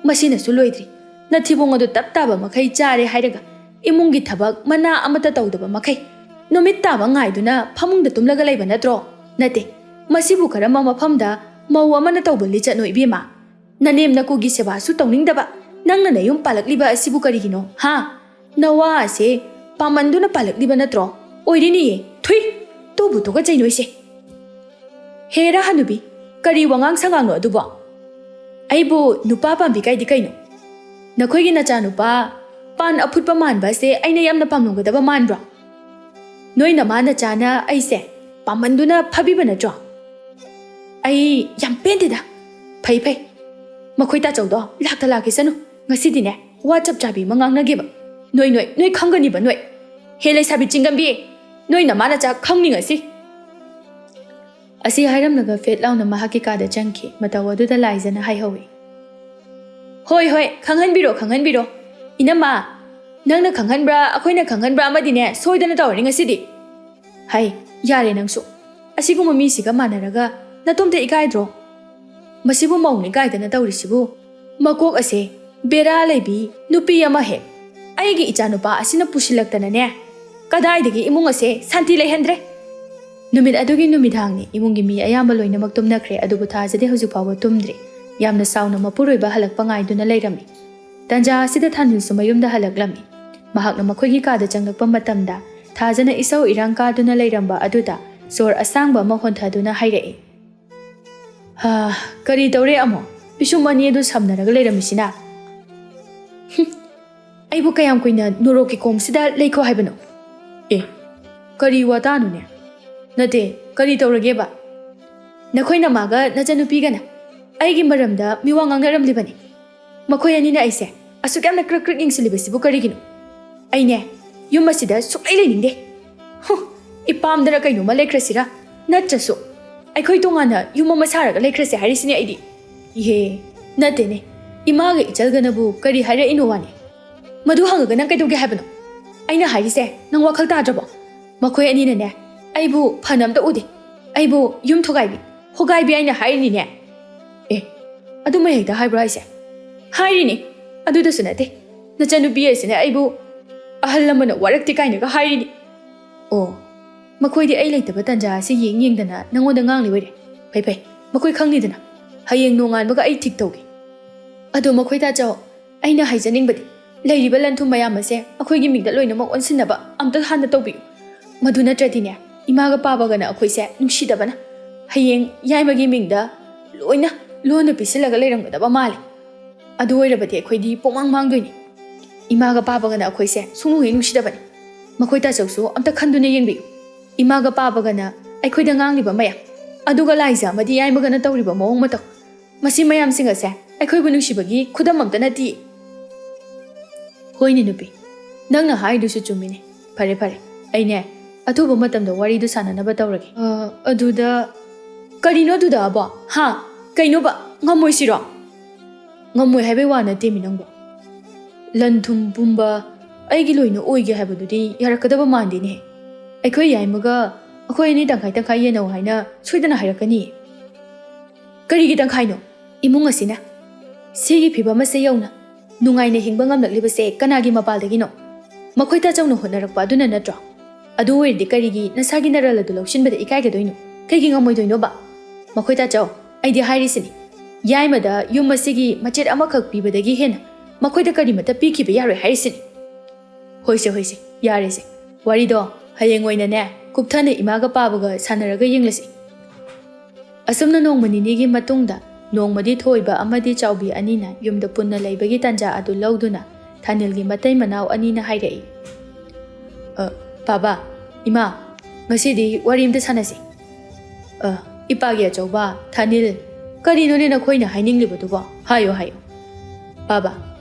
masina su loidri nathibong adu taptaba makhai chare hairaga imungi thabak mana amata tawdaba makhai nomit taba ngaiduna phamungda tumlaga leiba natro nate masibu karama mafamda mau amana tawbali chatno ibima nanem nakugi seba su tawningdaba nangna nayum palakliba asibu karigino ha nawa ase pamanduna palakliba natro oirini thui ꯇꯨꯕꯨ ꯇꯨꯀꯠꯆꯩ ꯅꯣꯏꯁꯦ ꯍꯦꯔꯥ ꯍꯅꯨꯕꯤ ꯀꯔꯤ ꯋꯥꯉꯥꯡ ꯁꯉꯥꯡꯅꯣ ꯑꯗꯨꯕꯣ ꯑꯩꯕꯨ ꯅꯨꯄꯥ ꯄꯥꯝꯕꯤ ꯀꯥꯏꯗꯤ ꯀꯩꯅꯣ ꯅꯈꯣꯏꯒꯤ ꯅꯆꯥꯅꯨꯄꯥ ꯄꯥꯟ ꯑꯐꯨꯠꯄ ꯃꯥꯟꯕ ꯑꯁꯦ ꯑꯩꯅ ꯌꯥꯝꯅ ꯄꯥꯝꯂꯝꯒꯗꯕ ꯃꯥꯟꯕ꯭ꯔꯣ ꯅꯣꯏ ꯅꯃꯥ ꯅꯆꯥꯅ ꯑꯩꯁꯦ ꯄꯥꯝꯃꯟꯗꯨꯅ ꯐꯕꯤꯕ ꯅꯠꯇ꯭ꯔꯣ ꯑꯩ ꯌꯥꯝ ꯄꯦꯟꯗꯦꯗ ꯐꯩ ꯐꯩ ꯃꯈꯣꯏ ꯇꯥꯆꯧꯗꯣ ꯂꯥꯛꯇ ꯂꯥꯛꯈꯤꯁꯅꯨ ꯉꯁꯤꯗꯤꯅꯦ ꯋꯥ ꯆꯞ ꯆꯥꯕꯤ ꯑꯃ ꯉꯥꯡꯅꯒꯦꯕ ꯅꯣꯏ ꯈꯪꯒꯅꯤꯕ ꯅꯣꯏ ꯍꯦ ꯂꯩꯁꯥꯕꯤ ꯆꯤꯡꯒꯝꯕꯤ ꯅꯣꯏ ꯅꯃꯥ ꯅꯆꯥ ꯈꯪꯅꯤꯡꯉꯁꯤ ꯑꯁꯤ ꯍꯥꯏꯔꯝꯂꯒ ꯐꯦꯠ ꯂꯥꯎꯅ ꯃꯍꯥꯛꯀꯤ ꯀꯥꯗ ꯆꯪꯈꯤ ꯃꯇꯧ ꯑꯗꯨꯗ ꯂꯥꯏꯖꯅ ꯍꯥꯏꯍꯧꯏ ꯍꯣꯏ ꯈꯪꯍꯟꯕꯤꯔꯣ ꯏꯅꯝꯃ ꯅꯪꯅ ꯈꯪꯍꯟꯕ꯭ꯔꯥ ꯑꯩꯈꯣꯏꯅ ꯈꯪꯍꯟꯕ꯭ꯔꯥ ꯑꯃꯗꯤꯅꯦ ꯁꯣꯏꯗꯅ ꯇꯧꯔꯅꯤ ꯉꯁꯤꯗꯤ ꯍꯩ ꯌꯥꯔꯦ ꯅꯪꯁꯨ ꯑꯁꯤꯒꯨꯝꯕ ꯃꯤꯁꯤꯒ ꯃꯥꯟꯅꯔꯒ ꯅꯇꯣꯝꯇ ꯏꯀꯥꯏꯗ꯭ꯔꯣ ꯃꯁꯤꯕꯨ ꯃꯧꯅꯤ ꯀꯥꯏꯗꯅ ꯇꯧꯔꯤꯁꯤꯕꯨ ꯃꯀꯣꯛ ꯑꯁꯦ ꯕꯦꯔꯥ ꯂꯩꯕꯤ ꯅꯨꯄꯤ ꯑꯃ ꯍꯦꯛ ꯑꯩꯒꯤ ꯏꯆꯥꯅꯨꯄꯥ ꯑꯁꯤꯅ ꯄꯨꯁꯤꯜꯂꯛꯇꯅꯅꯦ ꯀꯗꯥꯏꯗꯒꯤ ꯏꯃꯨꯡ ꯑꯁꯦ ꯁꯥꯟꯇꯤ ꯂꯩꯍꯟꯗ꯭ꯔꯦ ꯅꯨꯃꯤꯠ ꯑꯗꯨꯒꯤ ꯅꯨꯃꯤꯗꯥꯡꯅꯤ ꯏꯃꯨꯡꯒꯤ ꯃꯤ ꯑꯌꯥꯝꯕ ꯂꯣꯏꯅꯃꯛ ꯇꯨꯝꯅꯈ꯭ꯔꯦ ꯑꯗꯨꯕꯨ ꯊꯥꯖꯗꯤ ꯍꯧꯖꯤꯛ ꯐꯥꯎꯕ ꯇꯨꯝꯗ꯭ꯔꯤ ꯌꯥꯝꯅ ꯁꯥꯎꯅ ꯃꯄꯨꯔꯣꯏꯕ ꯍꯜꯂꯛꯄ ꯉꯥꯏꯗꯨꯅ ꯂꯩꯔꯝꯃꯤ ꯇꯟꯖꯥ ꯑꯁꯤꯗ ꯊꯥꯅꯤꯜꯁꯨ ꯃꯌꯨꯝꯗ ꯍꯜꯂꯛꯂꯝꯃꯤ ꯃꯍꯥꯛꯅ ꯃꯈꯣꯏꯒꯤ ꯀꯥꯗ ꯆꯪꯂꯛꯄ ꯃꯇꯝꯗ ꯊꯥꯖꯅ ꯏꯁꯧ ꯏꯔꯥꯡ ꯀꯥꯗꯨꯅ ꯂꯩꯔꯝꯕ ꯑꯗꯨꯗ ꯁꯣꯔ ꯑꯁꯥꯡꯕ ꯑꯃ ꯍꯣꯟꯊꯗꯨꯅ ꯍꯥꯏꯔꯛꯏ ꯀꯔꯤ ꯇꯧꯔꯦ ꯑꯃꯨꯛ ꯄꯤꯁꯨꯝ ꯑꯅꯤ ꯑꯗꯨ ꯁꯝꯅꯔꯒ ꯂꯩꯔꯝꯃꯤꯁꯤꯅ ꯑꯩꯕꯨ ꯀꯌꯥꯝ ꯀꯨꯏꯅ ꯅꯣꯔꯣꯛꯀꯤ ꯀꯣꯝꯁꯤꯗ ꯂꯩꯈꯣ ꯍꯥꯏꯕꯅꯣ ꯀꯔꯤ ꯋꯥꯇꯥꯅꯣꯅꯦ ꯅꯠꯇꯦ ꯀꯔꯤ ꯇꯧꯔꯒꯦꯕ ꯅꯈꯣꯏ ꯅꯃꯥꯒ ꯅꯆꯟꯅꯨꯄꯤꯒꯅ ꯑꯩꯒꯤ ꯃꯔꯝꯗ ꯃꯤꯋꯥ ꯉꯥꯡꯅꯔꯝꯂꯤꯕꯅꯤ ꯃꯈꯣꯏ ꯑꯅꯤꯅ ꯑꯩꯁꯦ ꯑꯁꯨꯛ ꯌꯥꯝꯅ ꯀ꯭ꯔꯛ ꯌꯦꯡꯁꯤꯜꯂꯤꯕꯁꯤꯕꯨ ꯀꯔꯤꯒꯤꯅꯣ ꯑꯩꯅꯦ ꯌꯨꯝ ꯑꯁꯤꯗ ꯁꯨꯛꯂꯩ ꯂꯩꯅꯤꯡꯗꯦ ꯏꯄꯥꯝꯗꯔ ꯀꯩꯅꯣꯝꯃ ꯂꯩꯈ꯭ꯔꯁꯤꯔꯥ ꯅꯠꯇ꯭ꯔꯁꯨ ꯑꯩꯈꯣꯏ ꯇꯣꯉꯥꯟꯅ ꯌꯨꯝ ꯑꯃ ꯁꯥꯔꯒ ꯂꯩꯈ꯭ꯔꯁꯦ ꯍꯥꯏꯔꯤꯁꯤꯅꯦ ꯑꯩꯗꯤ ꯏꯍꯦ ꯅꯠꯇꯦꯅꯦ ꯏꯃꯥꯒ ꯏꯆꯜꯒꯅꯕꯨ ꯀꯔꯤ ꯍꯥꯏꯔꯛꯏꯅꯣ ꯋꯥꯅꯤ ꯃꯗꯨ ꯍꯪꯉꯒ ꯅꯪ ꯀꯩꯗꯧꯒꯦ ꯍꯥꯏꯕꯅꯣ ꯑꯩꯅ ꯍꯥꯏꯔꯤꯁꯦ ꯅꯪ ꯋꯥꯈꯜ ꯇꯥꯗ꯭ꯔꯕꯣ ꯃꯈꯣꯏ ꯑꯅꯤꯅꯅꯦ ꯑꯩꯕꯨ ꯐꯅ ꯑꯝꯇ ꯎꯗꯦ ꯑꯩꯕꯨ ꯌꯨꯝ ꯊꯨꯒꯥꯏꯕꯤ ꯍꯣꯒꯥꯏꯕꯤ ꯑꯩꯅ ꯍꯥꯏꯔꯤꯅꯤꯅꯦ ꯑꯗꯨꯃ ꯍꯦꯛꯇ ꯍꯥꯏꯕ꯭ꯔꯣ ꯍꯥꯏꯁꯦ ꯍꯥꯏꯔꯤꯅꯤ ꯑꯗꯨꯗꯁꯨ ꯅꯠꯇꯦ ꯅꯆꯟꯅꯨꯄꯤ ꯑꯁꯤꯅ ꯑꯩꯕు ꯑꯍꯜ ꯑꯃꯅ ꯋꯥꯔꯛꯇꯦ ꯀꯥꯏꯅꯒ ꯍꯥꯏꯔꯤꯅꯤ ꯃꯈꯣꯏꯗꯤ ꯑꯩ ꯂꯩꯇꯕ ꯇꯟꯖꯥ ꯑꯁꯤ ꯌꯦꯡꯗꯅ ꯅꯪꯉꯣꯟꯗ ꯉꯥꯡꯂꯤꯕꯩꯔꯦ ꯐꯩ ꯃꯈꯣꯏ ꯈꯪꯅꯤꯗꯅ ꯍꯌꯦꯡ ꯅꯣꯡꯉꯥꯟꯕꯒ ꯑꯩ ꯊꯤꯛ ꯇꯧꯒꯦ ꯑꯗꯣ ꯃꯈꯣꯏ ꯇꯥꯆꯧ ꯑꯩꯅ ꯍꯥꯏꯖꯅꯤꯡꯕꯗꯤ ꯂꯩꯔꯤꯕ ꯂꯟ ꯊꯨꯝ ꯃꯌꯥꯝ ꯑꯁꯦ ꯑꯩꯈꯣꯏꯒꯤ ꯃꯤꯡꯗ ꯂꯣꯏꯅꯃꯛ ꯑꯣꯟꯁꯤꯟꯅꯕ ꯑꯝꯇ ꯍꯥꯟꯅ ꯇꯧꯕꯤꯌꯨ ꯃꯗꯨ ꯅꯠꯇ꯭ꯔꯗꯤꯅꯦ ꯏꯃꯥꯒ ꯄꯥꯕꯒꯅ ꯑꯩꯈꯣꯏꯁꯦ ꯅꯨꯡꯁꯤꯗꯕꯅ ꯍꯌꯦꯡ ꯌꯥꯏꯃꯒꯤ ꯃꯤꯡꯗ ꯂꯣꯏꯅ ꯂꯣꯟꯅ ꯄꯤꯁꯤꯜꯂꯒ ꯂꯩꯔꯝꯒꯗꯕ ꯃꯥꯜꯂꯦ ꯑꯗꯨ ꯑꯣꯏꯔꯕꯗꯤ ꯑꯩꯈꯣꯏꯗꯤ ꯄꯣꯛꯃꯥꯡ ꯃꯥꯡꯗꯣꯏꯅꯤ ꯏꯃꯥꯒ ꯄꯥꯕꯒꯅ ꯑꯩꯈꯣꯏꯁꯦ ꯁꯨꯡꯅꯨ ꯍꯦꯛ ꯅꯨꯡꯁꯤꯗꯕꯅꯤ ꯃꯈꯣꯏ ꯇꯥꯆꯧꯁꯨ ꯑꯝꯇ ꯈꯟꯗꯨꯅ ꯌꯦꯡꯕꯤꯌꯨ ꯏꯃꯥꯒ ꯄꯥꯕꯒꯅ ꯑꯩꯈꯣꯏꯗ ꯉꯥꯡꯂꯤꯕ ꯃꯌꯥꯝ ꯑꯗꯨꯒ ꯂꯥꯏꯖ ꯑꯃꯗꯤ ꯌꯥꯏꯃꯒꯅ ꯇꯧꯔꯤꯕ ꯃꯑꯣꯡ ꯃꯇꯧ ꯃꯁꯤ ꯃꯌꯥꯝꯁꯤꯡ ꯑꯁꯦ ꯑꯩꯈꯣꯏꯕꯨ ꯅꯨꯡꯁꯤꯕꯒꯤ ꯈꯨꯗꯝ ꯑꯝꯇ ꯅꯠꯇꯤꯌꯦ ꯍꯣꯏꯅꯦ ꯅꯨꯄꯤ ꯅꯪꯅ ꯍꯥꯏꯗꯨꯁꯨ ꯆꯨꯝꯃꯤꯅꯦ ꯐꯔꯦ ꯑꯩꯅꯦ ꯑꯊꯨꯕ ꯃꯇꯝꯗ ꯋꯥꯔꯤꯗꯨ ꯁꯥꯟꯅꯅꯕ ꯇꯧꯔꯒꯦ ꯑꯗꯨꯗ ꯀꯔꯤꯅꯣ ꯑꯗꯨꯗ ꯑꯕꯣ ꯀꯩꯅꯣꯕ ꯉꯝꯃꯣꯏꯁꯤꯔꯣ ꯉꯝꯃꯣꯏ ꯍꯥꯏꯕꯩ ꯋꯥ ꯅꯠꯇꯦꯃꯤ ꯅꯪꯕꯣ ꯂꯟ ꯊꯨꯝ ꯄꯨꯝꯕ ꯑꯩꯒꯤ ꯂꯣꯏꯅ ꯑꯣꯏꯒꯦ ꯍꯥꯏꯕꯗꯨꯗꯤ ꯌꯥꯔꯛꯀꯗꯕ ꯃꯥꯟꯗꯦꯅꯦ ꯑꯩꯈꯣই ꯌꯥꯏꯃꯒ ꯑꯩꯈꯣꯏ ꯑꯅꯤ ꯇꯪꯈꯥꯏ ꯌꯦꯟꯅꯧ ꯍꯥꯏꯅ ꯁꯣꯏꯗꯅ ꯍꯥꯏꯔꯛꯀꯅꯤꯌꯦ ꯀꯔꯤꯒꯤ ꯇꯪꯈꯥꯏꯅꯣ ꯏꯃꯨꯡ ꯑꯁꯤꯅ ꯁꯤꯒꯤ ꯐꯤꯕꯝ ꯑꯁꯦ ꯌꯧꯅ ꯅꯨꯡꯉꯥꯏꯅ ꯍꯤꯡꯕ ꯉꯝꯂꯛꯂꯤꯕꯁꯦ ꯀꯅꯥꯒꯤ ꯃꯄꯥꯜꯗꯒꯤꯅꯣ ꯃꯈꯣꯏ ꯇꯥꯆꯧꯅ ꯍꯣꯠꯅꯔꯛꯄ ꯑꯗꯨꯅ ꯅꯠꯇ꯭ꯔꯣ ꯑꯗꯨ ꯑꯣꯏꯔꯗꯤ ꯀꯔꯤꯒꯤ ꯅꯁꯥꯒꯤ ꯅꯔꯜ ꯑꯗꯨ ꯂꯧꯁꯤꯟꯕꯗ ꯏꯀꯥꯏꯒꯗꯣꯏꯅꯣ ꯀꯩꯒꯤ ꯉꯝꯃꯣꯏꯗꯣꯏꯅꯣꯕ ꯃꯈꯣꯏ ꯇꯥꯆꯧ ꯑꯩꯗꯤ ꯍꯥꯏꯔꯤꯁꯤꯅꯤ ꯌꯥꯏꯃꯗ ꯌꯨꯝ ꯑꯁꯤꯒꯤ ꯃꯆꯦꯠ ꯑꯃꯈꯛ ꯄꯤꯕꯗꯒꯤ ꯍꯦꯟꯅ ꯃꯈꯣꯏꯗ ꯀꯔꯤꯃꯠꯇ ꯄꯤꯈꯤꯕ ꯌꯥꯔꯣꯏ ꯍꯥꯏꯔꯤꯁꯤꯅꯤ ꯍꯣꯏꯁꯦ ꯌꯥꯔꯦꯁꯦ ꯋꯥꯔꯤꯗꯣ ꯍꯌꯦꯡ ꯑꯣꯏꯅꯅꯦ ꯀꯨꯞꯊꯅ ꯏꯃꯥꯒ ꯄꯥꯕꯒ ꯁꯥꯟꯅꯔꯒ ꯌꯦꯡꯂꯁꯤ ꯑꯁꯨꯝꯅ ꯅꯣꯡꯃ ꯅꯤꯅꯤꯒꯤ ꯃꯇꯨꯡꯗ ꯅꯣꯡꯃꯗꯤ ꯊꯣꯏꯕ ꯑꯃꯗꯤ ꯆꯥꯎꯕꯤ ꯑꯅꯤꯅ ꯌꯨꯝꯗ ꯄꯨꯟꯅ ꯂꯩꯕꯒꯤ ꯇꯥꯟꯖꯥ ꯑꯗꯨ ꯂꯧꯗꯨꯅ ꯊꯥꯅꯤꯜꯒꯤ ꯃꯇꯩ ꯃꯅꯥꯎ ꯑꯅꯤꯅ ꯍꯥꯏꯔꯛꯏ ꯄꯥꯕꯥ ꯏꯃꯥ ꯉꯁꯤꯗꯤ ꯋꯥꯔꯤ ꯑꯝꯇ ꯁꯥꯟꯅꯁꯤ ꯏꯄꯥꯒꯤ ꯑꯆꯧꯕ ꯊꯥꯅꯤꯜ ꯀꯔꯤꯅꯣꯅꯦ ꯅꯈꯣꯏꯅ ꯍꯥꯏꯅꯤꯡꯂꯤꯕꯗꯨꯕꯣ ꯍꯥꯏꯌꯣ ꯄꯥꯕꯥ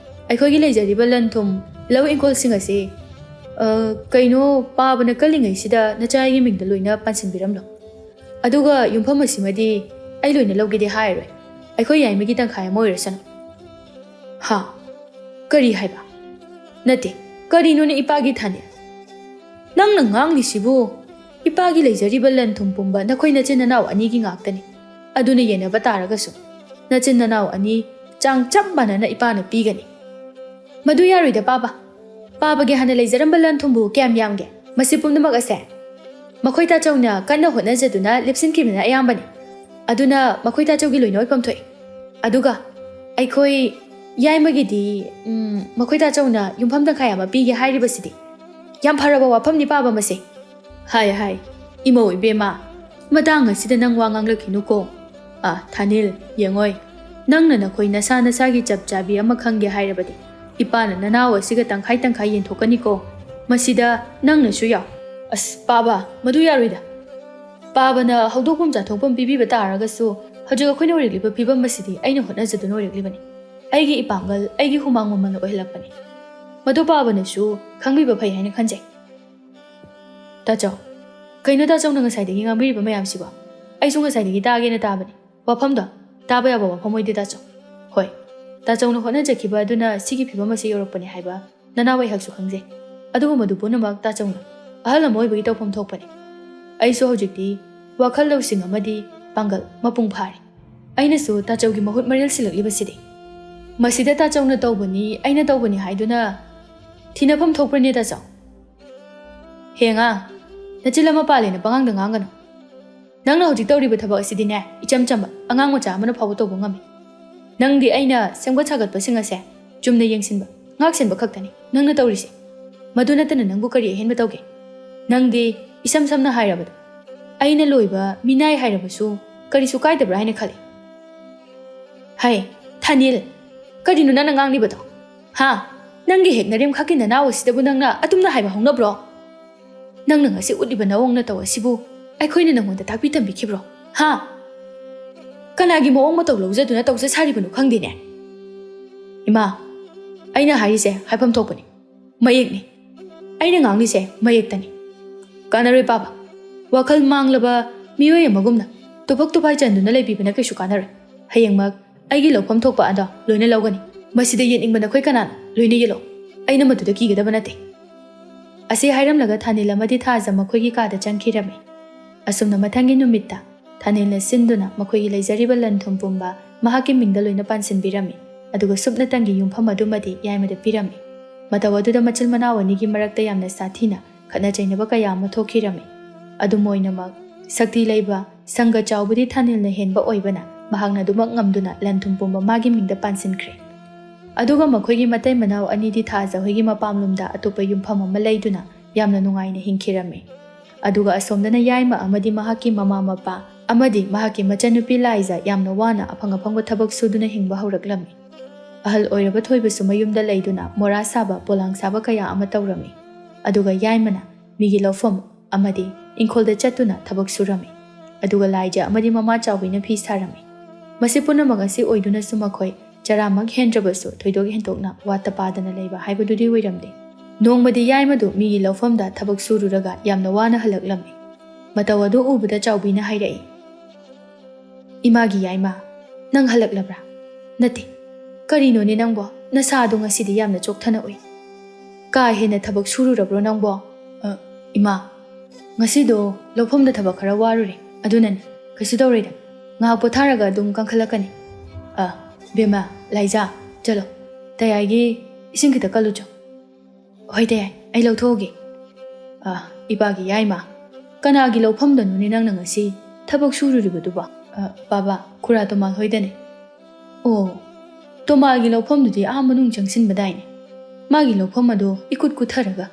ꯑꯩꯈꯣꯏꯒꯤ ꯂꯩꯖꯔꯤꯕ ꯂꯟ ꯊꯨꯝ ꯂꯧ ꯏꯪꯈꯣꯜꯁꯤꯡ ꯑꯁꯤ ꯀꯩꯅꯣ ꯄꯥꯕꯅ ꯀꯜꯂꯤꯉꯩꯁꯤꯗ ꯅꯆꯥꯒꯤ ꯃꯤꯡꯗ ꯂꯣꯏꯅ ꯄꯥꯟꯁꯤꯟꯕꯤꯔꯝꯂꯣ ꯑꯗꯨꯒ ꯌꯨꯝꯐꯝ ꯑꯁꯤꯃꯗꯤ ꯑꯩ ꯂꯣꯏꯅ ꯂꯧꯒꯦꯗꯤ ꯍꯥꯏꯔꯣꯏ ꯑꯩꯈꯣꯏ ꯌꯥꯏꯃꯒꯤ ꯇꯪꯈꯥꯏ ꯑꯃ ꯑꯣꯏꯔꯁꯅꯨ ꯀꯔꯤ ꯍꯥꯏꯕ ꯅꯠꯇꯦ ꯀꯔꯤꯅꯣꯅꯦ ꯏꯄꯥꯒꯤ ꯊꯥꯅꯤꯜ ꯅꯪꯅ ꯉꯥꯡꯂꯤꯁꯤꯕꯨ ꯏꯄꯥꯒꯤ ꯂꯩꯖꯔꯤꯕ ꯂꯟ ꯊꯨꯝ ꯄꯨꯝꯕ ꯅꯈꯣꯏ ꯅꯆꯤꯟ ꯅꯅꯥꯎ ꯑꯅꯤꯒꯤ ꯉꯥꯛꯇꯅꯤ ꯑꯗꯨꯅ ꯌꯦꯟꯅꯕ ꯇꯥꯔꯒꯁꯨ ꯅꯆꯤꯟ ꯅꯅꯥꯎ ꯑꯅꯤ ꯆꯥꯡ ꯆꯞ ꯃꯥꯟꯅꯅ ꯏꯄꯥꯅ ꯄꯤꯒꯅꯤ ꯃꯗꯨ ꯌꯥꯔꯣꯏꯗ ꯄꯥꯕꯒꯤ ꯍꯥꯟꯅ ꯂꯩꯖꯔꯝꯕ ꯂꯟ ꯊꯨꯝꯕꯨ ꯀꯌꯥꯝ ꯌꯥꯝꯒꯦ ꯃꯁꯤ ꯄꯨꯝꯅꯃꯛ ꯑꯁꯦ ꯃꯈꯣꯏ ꯇꯥꯆꯧꯅ ꯀꯟꯅ ꯍꯣꯠꯅꯖꯗꯨꯅ ꯂꯦꯞꯁꯤꯟꯈꯤꯕꯅ ꯑꯌꯥꯝꯕꯅꯤ ꯑꯗꯨꯅ ꯃꯈꯣꯏ ꯇꯥꯆꯧꯒꯤ ꯂꯣꯏꯅ ꯑꯣꯏꯐꯝ ꯊꯣꯛꯏ ꯑꯗꯨꯒ ꯑꯩꯈꯣꯏ ꯌꯥꯏꯃꯒꯤꯗꯤ ꯃꯈꯣꯏ ꯇꯥꯆꯧꯅ ꯌꯨꯝꯐꯝ ꯇꯪꯈꯥꯏ ꯑꯃ ꯄꯤꯒꯦ ꯍꯥꯏꯔꯤꯕꯁꯤꯗꯤ ꯌꯥꯝ ꯐꯔꯕ ꯋꯥꯐꯝꯅꯤ ꯄꯥꯕ ꯃꯁꯦ ꯍꯥꯏ Imo ibema matang asida nang wa nganglakhinuko Thanil yengoi nangna nakhoi nasa nasagi chapchabi ama khangge hairabadi ipana nanaw asiga tangkhai yenthokani ko masida nangna su yaw as baba madu yaruida baba na hawdokpam jathokpam pibiba taragasu hajug akhoi na orikliba pibam masidi aina hotna jaduna oriklibani aigi ipangal aigi humang mamana ohlapani madu baba na su khangbiba phai haina khanjai tachaw kaino tachaw na ngasai degi ngambiriba mayam siba aisu ngasai degi tage na tabani wafamda taba yaba wafam oide tachaw hoi tachaw na hotna jakhiba aduna sigi phibam asi yoropani haiba nanawai haksu khangje adugo madu punamak tachaw na ahal amoi bagi tawpham thokpani aisu hojikti wakhal lawsing amadi pangal mapung phari aina su tachaw gi mahut maril silakliba sidi masida tachaw na tawbani aina tawbani haiduna thinafam thokprani tachaw henga nachilama pale na pangang dangangano nangna hojik tawriba thabak asidine icham chamba angang macha amana phaw tawbu ngami nangdi aina semga chagat pasinga se chumna yengsinba ngaksenba khaktani nangna tawrise maduna tana nangbu kari henba tawge nangdi isam samna hairabada aina loiba minai hairabasu kari su kaidabra haina khali hai Thanil kadino nana ngangni bato ha nangi heknarim khakina nawo sidabu nangna atumna haiba hongnabro nangna ngasi udiba nawongna taw asibu aikhoina nangonda takpi tambikibro ha kanagi mawong mataw lawjaduna tawsa saribanu khangdine ima aina harise haifam thokpani mayekni aina ngangni se mayektani kanaroi baba wakhal manglaba miyoy amagumna topok topai chanduna leibibana kaisu kanaroi hayengmak aigi lawpham thokpa ada loina lawgani masida yeningbana khoi kanana loina yelo aina maduda kigadaba nate ase hairam laga Thanil amadi thaja makhoigi kada changkhirame asumna mathangi numitta Thanil na sinduna makhoigi leijariba lanthum pumba mahaki mingda loina pansinbirami aduga supna tangi yumpham adumadi yaimada pirami matawaduda machil manawani gi marakta yamna sathina khana chainaba kaya ama thokhirame adumoinamak sakti leiba sanga chawbudi Thanil na henba oibana mahakna dumak ngamduna lanthum pumba magi mingda pansinkhre aduga makhoigi matai manaw anidi thaja hoigi mapamlumda atopa yumpham ama leiduna yamna nungaina hingkhirame aduga asomdana yaima amadi mahaki mama mapa amadi mahaki machanupi laija yamna wana afanga thabak suduna hingba hauraklammi ahal oiraba thoibasu mayumda leiduna mora saba polang saba kaya ama tawrami aduga yaimana migi lawfam amadi ingkholda chatuna thabak surami aduga laija amadi mama chawbina phi sarami masi punamag asi oiduna sumakhoi charamak hendrabasu thoidogi hentokna wata padana leiba haibadudi oiramde nongmadi yaimadu migi lawfamda thabak sururaga yamna wana halaklammi matawadu ubada chawbina hairai imagi yaima nang halaklabra nati karino ni nangbo nasadu ngasidi yamna chokthana oi ka hena thabak sururabro nangbo ima ngasido lawfamda thabak khara warure adunani kasu dawrida nga potharaga dum kankhalakani bema laija chalo tayagi ising kita kalucho hoi tayai ai lawthoge ibagi yaima kanagi lawfamda nuni nangna ngasi thabak sururibaduba baba khura tomal hoidane tomagi lawfamdudi manung changsinbadaine magi lawfam adu ikut kutharaga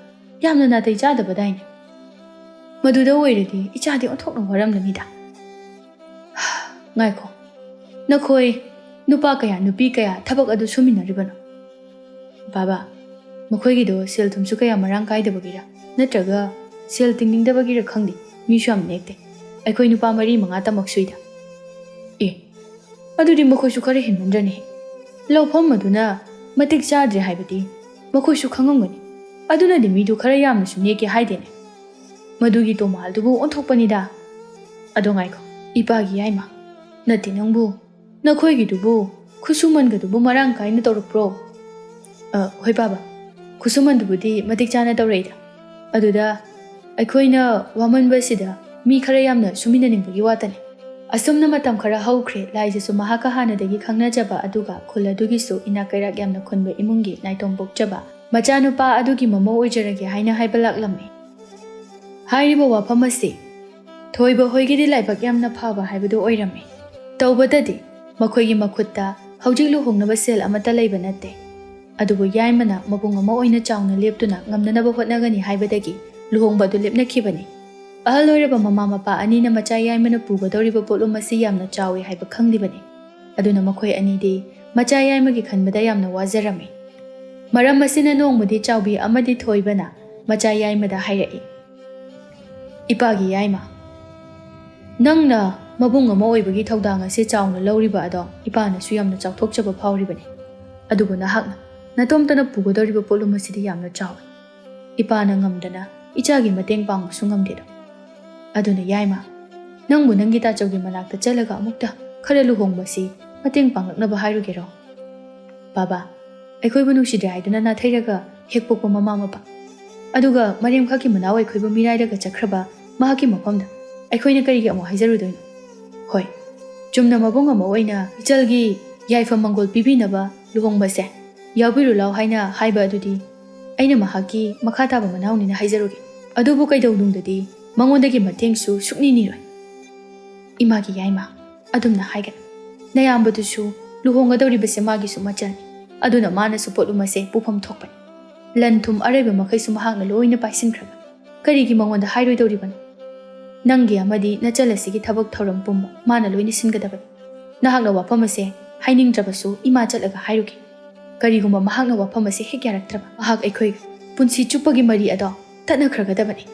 yamna natai chadabadaine maduda oiradi ichadi onthokna waramlamida ngaiko nakhoi nupa kaya nupi kaya thabak adu suminaribano baba makhoigi do sel thumsu kaya marang kaidabagira natraga sel tingningdabagira khangdi mishu am nekte aikhoi nupa mari manga tamak suida adudi makhoisu khare hinmandrani lawpham aduna matik chadre haibadi makhoisu khangamgani aduna di midu khara yamna su neke haidene madugi to mal dubu onthokpani da adongai ko ipagi yaima nati nangbu nakhoigi dubu khusuman ga dubu marang kaina tawrapro hoi baba khusuman dubudi matik chana tawreida aduda aikhoina wamanbasida mi khara yamna sumina ningbagi watane asumna matam khara haukhre laijesu mahaka hanadagi khangnajaba aduga khuladugisu inakairak yamna khunba imungi naitong bokjaba machanupa adugi mamo oijarage haina haibalaklammi hairiba wafamasi thoiba hoigidi laibak yamna phaba haibadu oirame tawbadadi makhoigi makhutta haujik luhongnaba sel amata leiba natte adubu yaimana mabung ama oina chawna leptuna ngamnanaba hotnagani haibadagi luhongbadu lepnakhibani ꯑꯍꯜ ꯑꯣꯏꯔꯕ ꯃꯃꯥ ꯃꯄꯥ ꯑꯅꯤꯅ ꯃꯆꯥ ꯌꯥꯏꯃꯅ ꯄꯨꯒꯗꯧꯔꯤꯕ ꯄꯣꯠꯂꯨꯝ ꯑꯁꯤ ꯌꯥꯝꯅ ꯆꯥꯎꯏ ꯍꯥꯏꯕ ꯈꯪꯂꯤꯕꯅꯤ꯫ ꯑꯗꯨꯅ ꯃꯈꯣꯏ ꯑꯅꯤꯗꯤ ꯃꯆꯥ ꯌꯥꯏꯃꯒꯤ ꯈꯟꯕꯗ ꯌꯥꯝꯅ ꯋꯥꯖꯔꯝꯃꯤ꯫ ꯃꯔꯝ ꯑꯁꯤꯅ ꯅꯣꯡꯃꯗꯤ ꯆꯥꯎꯕꯤ ꯑꯃꯗꯤ ꯊꯣꯏꯕꯅ ꯃꯆꯥ ꯌꯥꯏꯃꯗ ꯍꯥꯏꯔꯛꯏ, "ꯏꯄꯥꯒꯤ ꯌꯥꯏꯃ, ꯅꯪꯅ ꯃꯕꯨꯡ ꯑꯃ ꯑꯣꯏꯕꯒꯤ ꯊꯧꯗꯥꯡ ꯑꯁꯤ ꯆꯥꯎꯅ ꯂꯧꯔꯤꯕ ꯑꯗꯣ ꯏꯄꯥꯅꯁꯨ ꯌꯥꯝꯅ ꯆꯥꯎꯊꯣꯛꯆꯕ ꯐꯥꯎꯔꯤꯕꯅꯤ꯫ ꯑꯗꯨꯕꯨ ꯅꯍꯥꯛꯅ ꯅꯇꯣꯝꯇꯅ ꯄꯨꯒꯗꯧꯔꯤꯕ ꯄꯣꯠꯂꯨꯝ ꯑꯁꯤꯗꯤ ꯌꯥꯝꯅ ꯆꯥꯎꯏ꯫ ꯏꯄꯥꯅ ꯉꯝꯗꯅ ꯏꯆꯥꯒꯤ ꯃꯇꯦꯡ ꯄꯥꯡꯕꯁꯨ ꯉꯝꯗꯦꯗꯣ꯫ ꯑꯗꯨꯅ ꯌꯥꯏꯃ, ꯅꯪꯕꯨ ꯅꯪꯒꯤ ꯇꯥꯆꯧꯒꯤ ꯃꯅꯥꯛꯇ ꯆꯠꯂꯒ ꯑꯃꯨꯛꯇ ꯈꯔ ꯂꯨꯍꯣꯡꯕꯁꯤ ꯃꯇꯦꯡ ꯄꯥꯡꯂꯛꯅꯕ ꯍꯥꯏꯔꯨꯒꯦꯔꯣ? ꯕꯥꯕꯥ, ꯑꯩꯈꯣꯏꯕꯨ ꯅꯨꯡꯁꯤꯗ꯭ꯔꯦ ꯍꯥꯏꯗꯨꯅ ꯅꯥꯊꯩꯔꯒ ꯍꯦꯛ ꯄꯣꯛꯄ ꯃꯃꯥ ꯃꯄꯥ, ꯑꯗꯨꯒ ꯃꯔꯦꯝꯈꯛꯀꯤ ꯃꯅꯥꯎ ꯑꯩꯈꯣꯏꯕꯨ ꯃꯤꯔꯥꯏꯔꯒ ꯆꯠꯈ꯭ꯔꯕ ꯃꯍꯥꯛꯀꯤ ꯃꯐꯝꯗ ꯑꯩꯈꯣꯏꯅ ꯀꯔꯤꯒꯤ ꯑꯃꯨꯛ ꯍꯥꯏꯖꯔꯨꯗꯣꯏꯅꯣ? ꯍꯣꯏ, ꯆꯨꯝꯅ ꯃꯕꯨꯡ ꯑꯃ ꯑꯣꯏꯅ ꯏꯆꯜꯒꯤ ꯌꯥꯏꯐ ꯃꯪꯒꯣꯜ ꯄꯤꯕꯤꯅꯕ ꯂꯨꯍꯣꯡꯕꯁꯦ ꯌꯥꯎꯕꯤꯔꯨ ꯂꯥꯎ ꯍꯥꯏꯅ ꯍꯥꯏꯕ ꯑꯗꯨꯗꯤ ꯑꯩꯅ ꯃꯍꯥꯛꯀꯤ ꯃꯈꯥ ꯇꯥꯕ ꯃꯅꯥꯎꯅꯤꯅ ꯍꯥꯏꯖꯔꯨꯒꯦ꯫ ꯑꯗꯨꯕꯨ ꯀꯩꯗꯧꯅꯨꯡꯗꯗꯤ ꯃꯉꯣꯟꯗꯒꯤ ꯃꯇꯦꯡꯁꯨ ꯁꯨꯛꯅꯤ ꯅꯤꯔꯣꯏ꯫ ꯏꯃꯥꯒꯤ ꯌꯥꯏꯃ, ꯑꯗꯨꯝꯅ ꯍꯥꯏꯒꯅꯨ꯫ ꯅꯌꯥꯝꯕꯗꯨꯁꯨ ꯂꯨꯍꯣꯡꯒꯗꯧꯔꯤꯕꯁꯦ ꯃꯥꯒꯤꯁꯨ ꯃꯆꯜꯅꯤ, ꯑꯗꯨꯅ ꯃꯥꯅꯁꯨ ꯄꯣꯠꯂꯨꯝ ꯑꯁꯦ ꯄꯨꯐꯝ ꯊꯣꯛꯄꯅꯤ꯫ ꯂꯟ ꯊꯨꯝ ꯑꯔꯩꯕ ꯃꯈꯩꯁꯨ ꯃꯍꯥꯛꯅ ꯂꯣꯏꯅ ꯄꯥꯏꯁꯤꯟꯈ꯭ꯔꯕ, ꯀꯔꯤꯒꯤ ꯃꯉꯣꯟꯗ ꯍꯥꯏꯔꯣꯏꯗꯧꯔꯤꯕꯅꯣ? ꯅꯪꯒꯤ ꯑꯃꯗꯤ ꯅꯆꯜ ꯑꯁꯤꯒꯤ ꯊꯕꯛ ꯊꯧꯔꯝ ꯄꯨꯝꯕ ꯃꯥꯅ ꯂꯣꯏꯅ ꯁꯤꯟꯒꯗꯕꯅꯤ꯫ ꯅꯍꯥꯛꯅ ꯋꯥꯐꯝ ꯑꯁꯦ ꯍꯥꯏꯅꯤꯡꯗ꯭ꯔꯕꯁꯨ ꯏꯃꯥ ꯆꯠꯂꯒ ꯍꯥꯏꯔꯨꯒꯦ꯫ ꯀꯔꯤꯒꯨꯝꯕ ꯃꯍꯥꯛꯅ ꯋꯥꯐꯝ ꯑꯁꯦ ꯍꯦꯛ ꯌꯥꯔꯛꯇ꯭ꯔꯕ ꯃꯍꯥꯛ ꯑꯩꯈꯣꯏꯒ ꯄꯨꯟꯁꯤ ꯆꯨꯞꯄꯒꯤ ꯃꯔꯤ ꯑꯗꯣ ꯇꯠꯅꯈ꯭ꯔꯒꯗꯕꯅꯤ꯫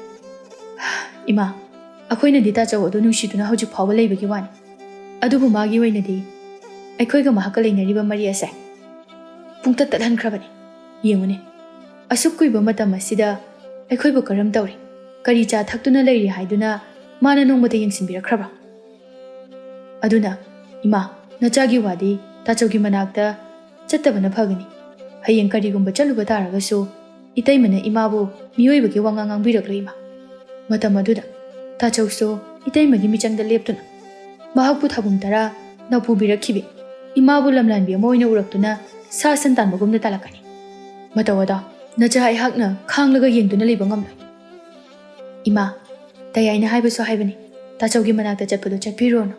ꯏꯃꯥ, ꯑꯩꯈꯣꯏꯅꯗꯤ ꯇꯥꯆꯧ ꯑꯗꯨ ꯅꯨꯡꯁꯤꯗꯨꯅ ꯍꯧꯖꯤꯛ ꯐꯥꯎꯕ ꯂꯩꯕꯒꯤ ꯋꯥꯅꯤ꯫ ꯑꯗꯨꯕꯨ ꯃꯥꯒꯤ ꯑꯣꯏꯅꯗꯤ ꯑꯩꯈꯣꯏꯒ ꯃꯍꯥꯛꯀ ꯂꯩꯅꯔꯤꯕ ꯃꯔꯤ ꯑꯁꯦ ꯄꯨꯡꯇꯠ ꯇꯠꯍꯟꯈ꯭ꯔꯕꯅꯤ꯫ ꯌꯦꯡꯉꯨꯅꯦ, ꯑꯁꯨꯛ ꯀꯨꯏꯕ ꯃꯇꯝ ꯑꯁꯤꯗ ꯑꯩꯈꯣꯏꯕꯨ ꯀꯔꯝ ꯇꯧꯔꯤ, ꯀꯔꯤ ꯆꯥ ꯊꯛꯇꯨꯅ ꯂꯩꯔꯤ ꯍꯥꯏꯗꯨꯅ ꯃꯥꯅ ꯅꯣꯡꯃꯇ ꯌꯦꯡꯁꯤꯟꯕꯤꯔꯛꯈ꯭ꯔꯕ? ꯑꯗꯨꯅ ꯏꯃꯥ, ꯅꯆꯥꯒꯤ ꯋꯥꯗꯤ ꯇꯥꯆꯧꯒꯤ ꯃꯅꯥꯛꯇ ꯆꯠꯇꯕꯅ ꯐꯒꯅꯤ꯫ ꯍꯌꯦꯡ ꯀꯔꯤꯒꯨꯝꯕ ꯆꯠꯂꯨꯕ ꯇꯥꯔꯒꯁꯨ ꯏꯇꯩꯃꯅ ꯏꯃꯥꯕꯨ ꯃꯤꯑꯣꯏꯕꯒꯤ ꯋꯥꯉꯥꯡ ꯉꯥꯡꯕꯤꯔꯛꯂꯨ ꯏꯃꯥ꯫ ꯃꯇꯝ ꯑꯗꯨꯗ ꯇꯥꯆꯧꯁꯨ ꯏꯇꯩꯃꯒꯤ ꯃꯤꯆꯪꯗ ꯂꯦꯞꯇꯨꯅ ꯃꯍꯥꯛꯄꯨ ꯊꯥꯕꯨꯝ ꯇꯔꯥ ꯅꯧꯄꯨꯕꯤꯔꯛꯈꯤꯕꯤ ꯏꯃꯥꯕꯨ ꯂꯝꯂꯥꯟꯕꯤ ꯑꯃ ꯑꯣꯏꯅ ꯎꯔꯛꯇꯨꯅ ꯁꯥ ꯁꯟ ꯇꯥꯟꯕꯒꯨꯝꯅ ꯇꯥꯜꯂꯛꯀꯅꯤ꯫ ꯃꯇꯧ ꯑꯗꯣ ꯅꯆꯥ ꯑꯩꯍꯥꯛꯅ ꯈꯥꯡꯂꯒ ꯌꯦꯡꯗꯨꯅ ꯂꯩꯕ ꯉꯝꯂꯣꯏ꯫ ꯏꯃꯥ, ꯇꯌꯥꯏꯅ ꯍꯥꯏꯕꯁꯨ ꯍꯥꯏꯕꯅꯤ, ꯇꯥꯆꯧꯒꯤ ꯃꯅꯥꯛꯇ ꯆꯠꯄꯗꯣ ꯆꯠꯄꯤꯔꯨꯔꯅꯨ꯫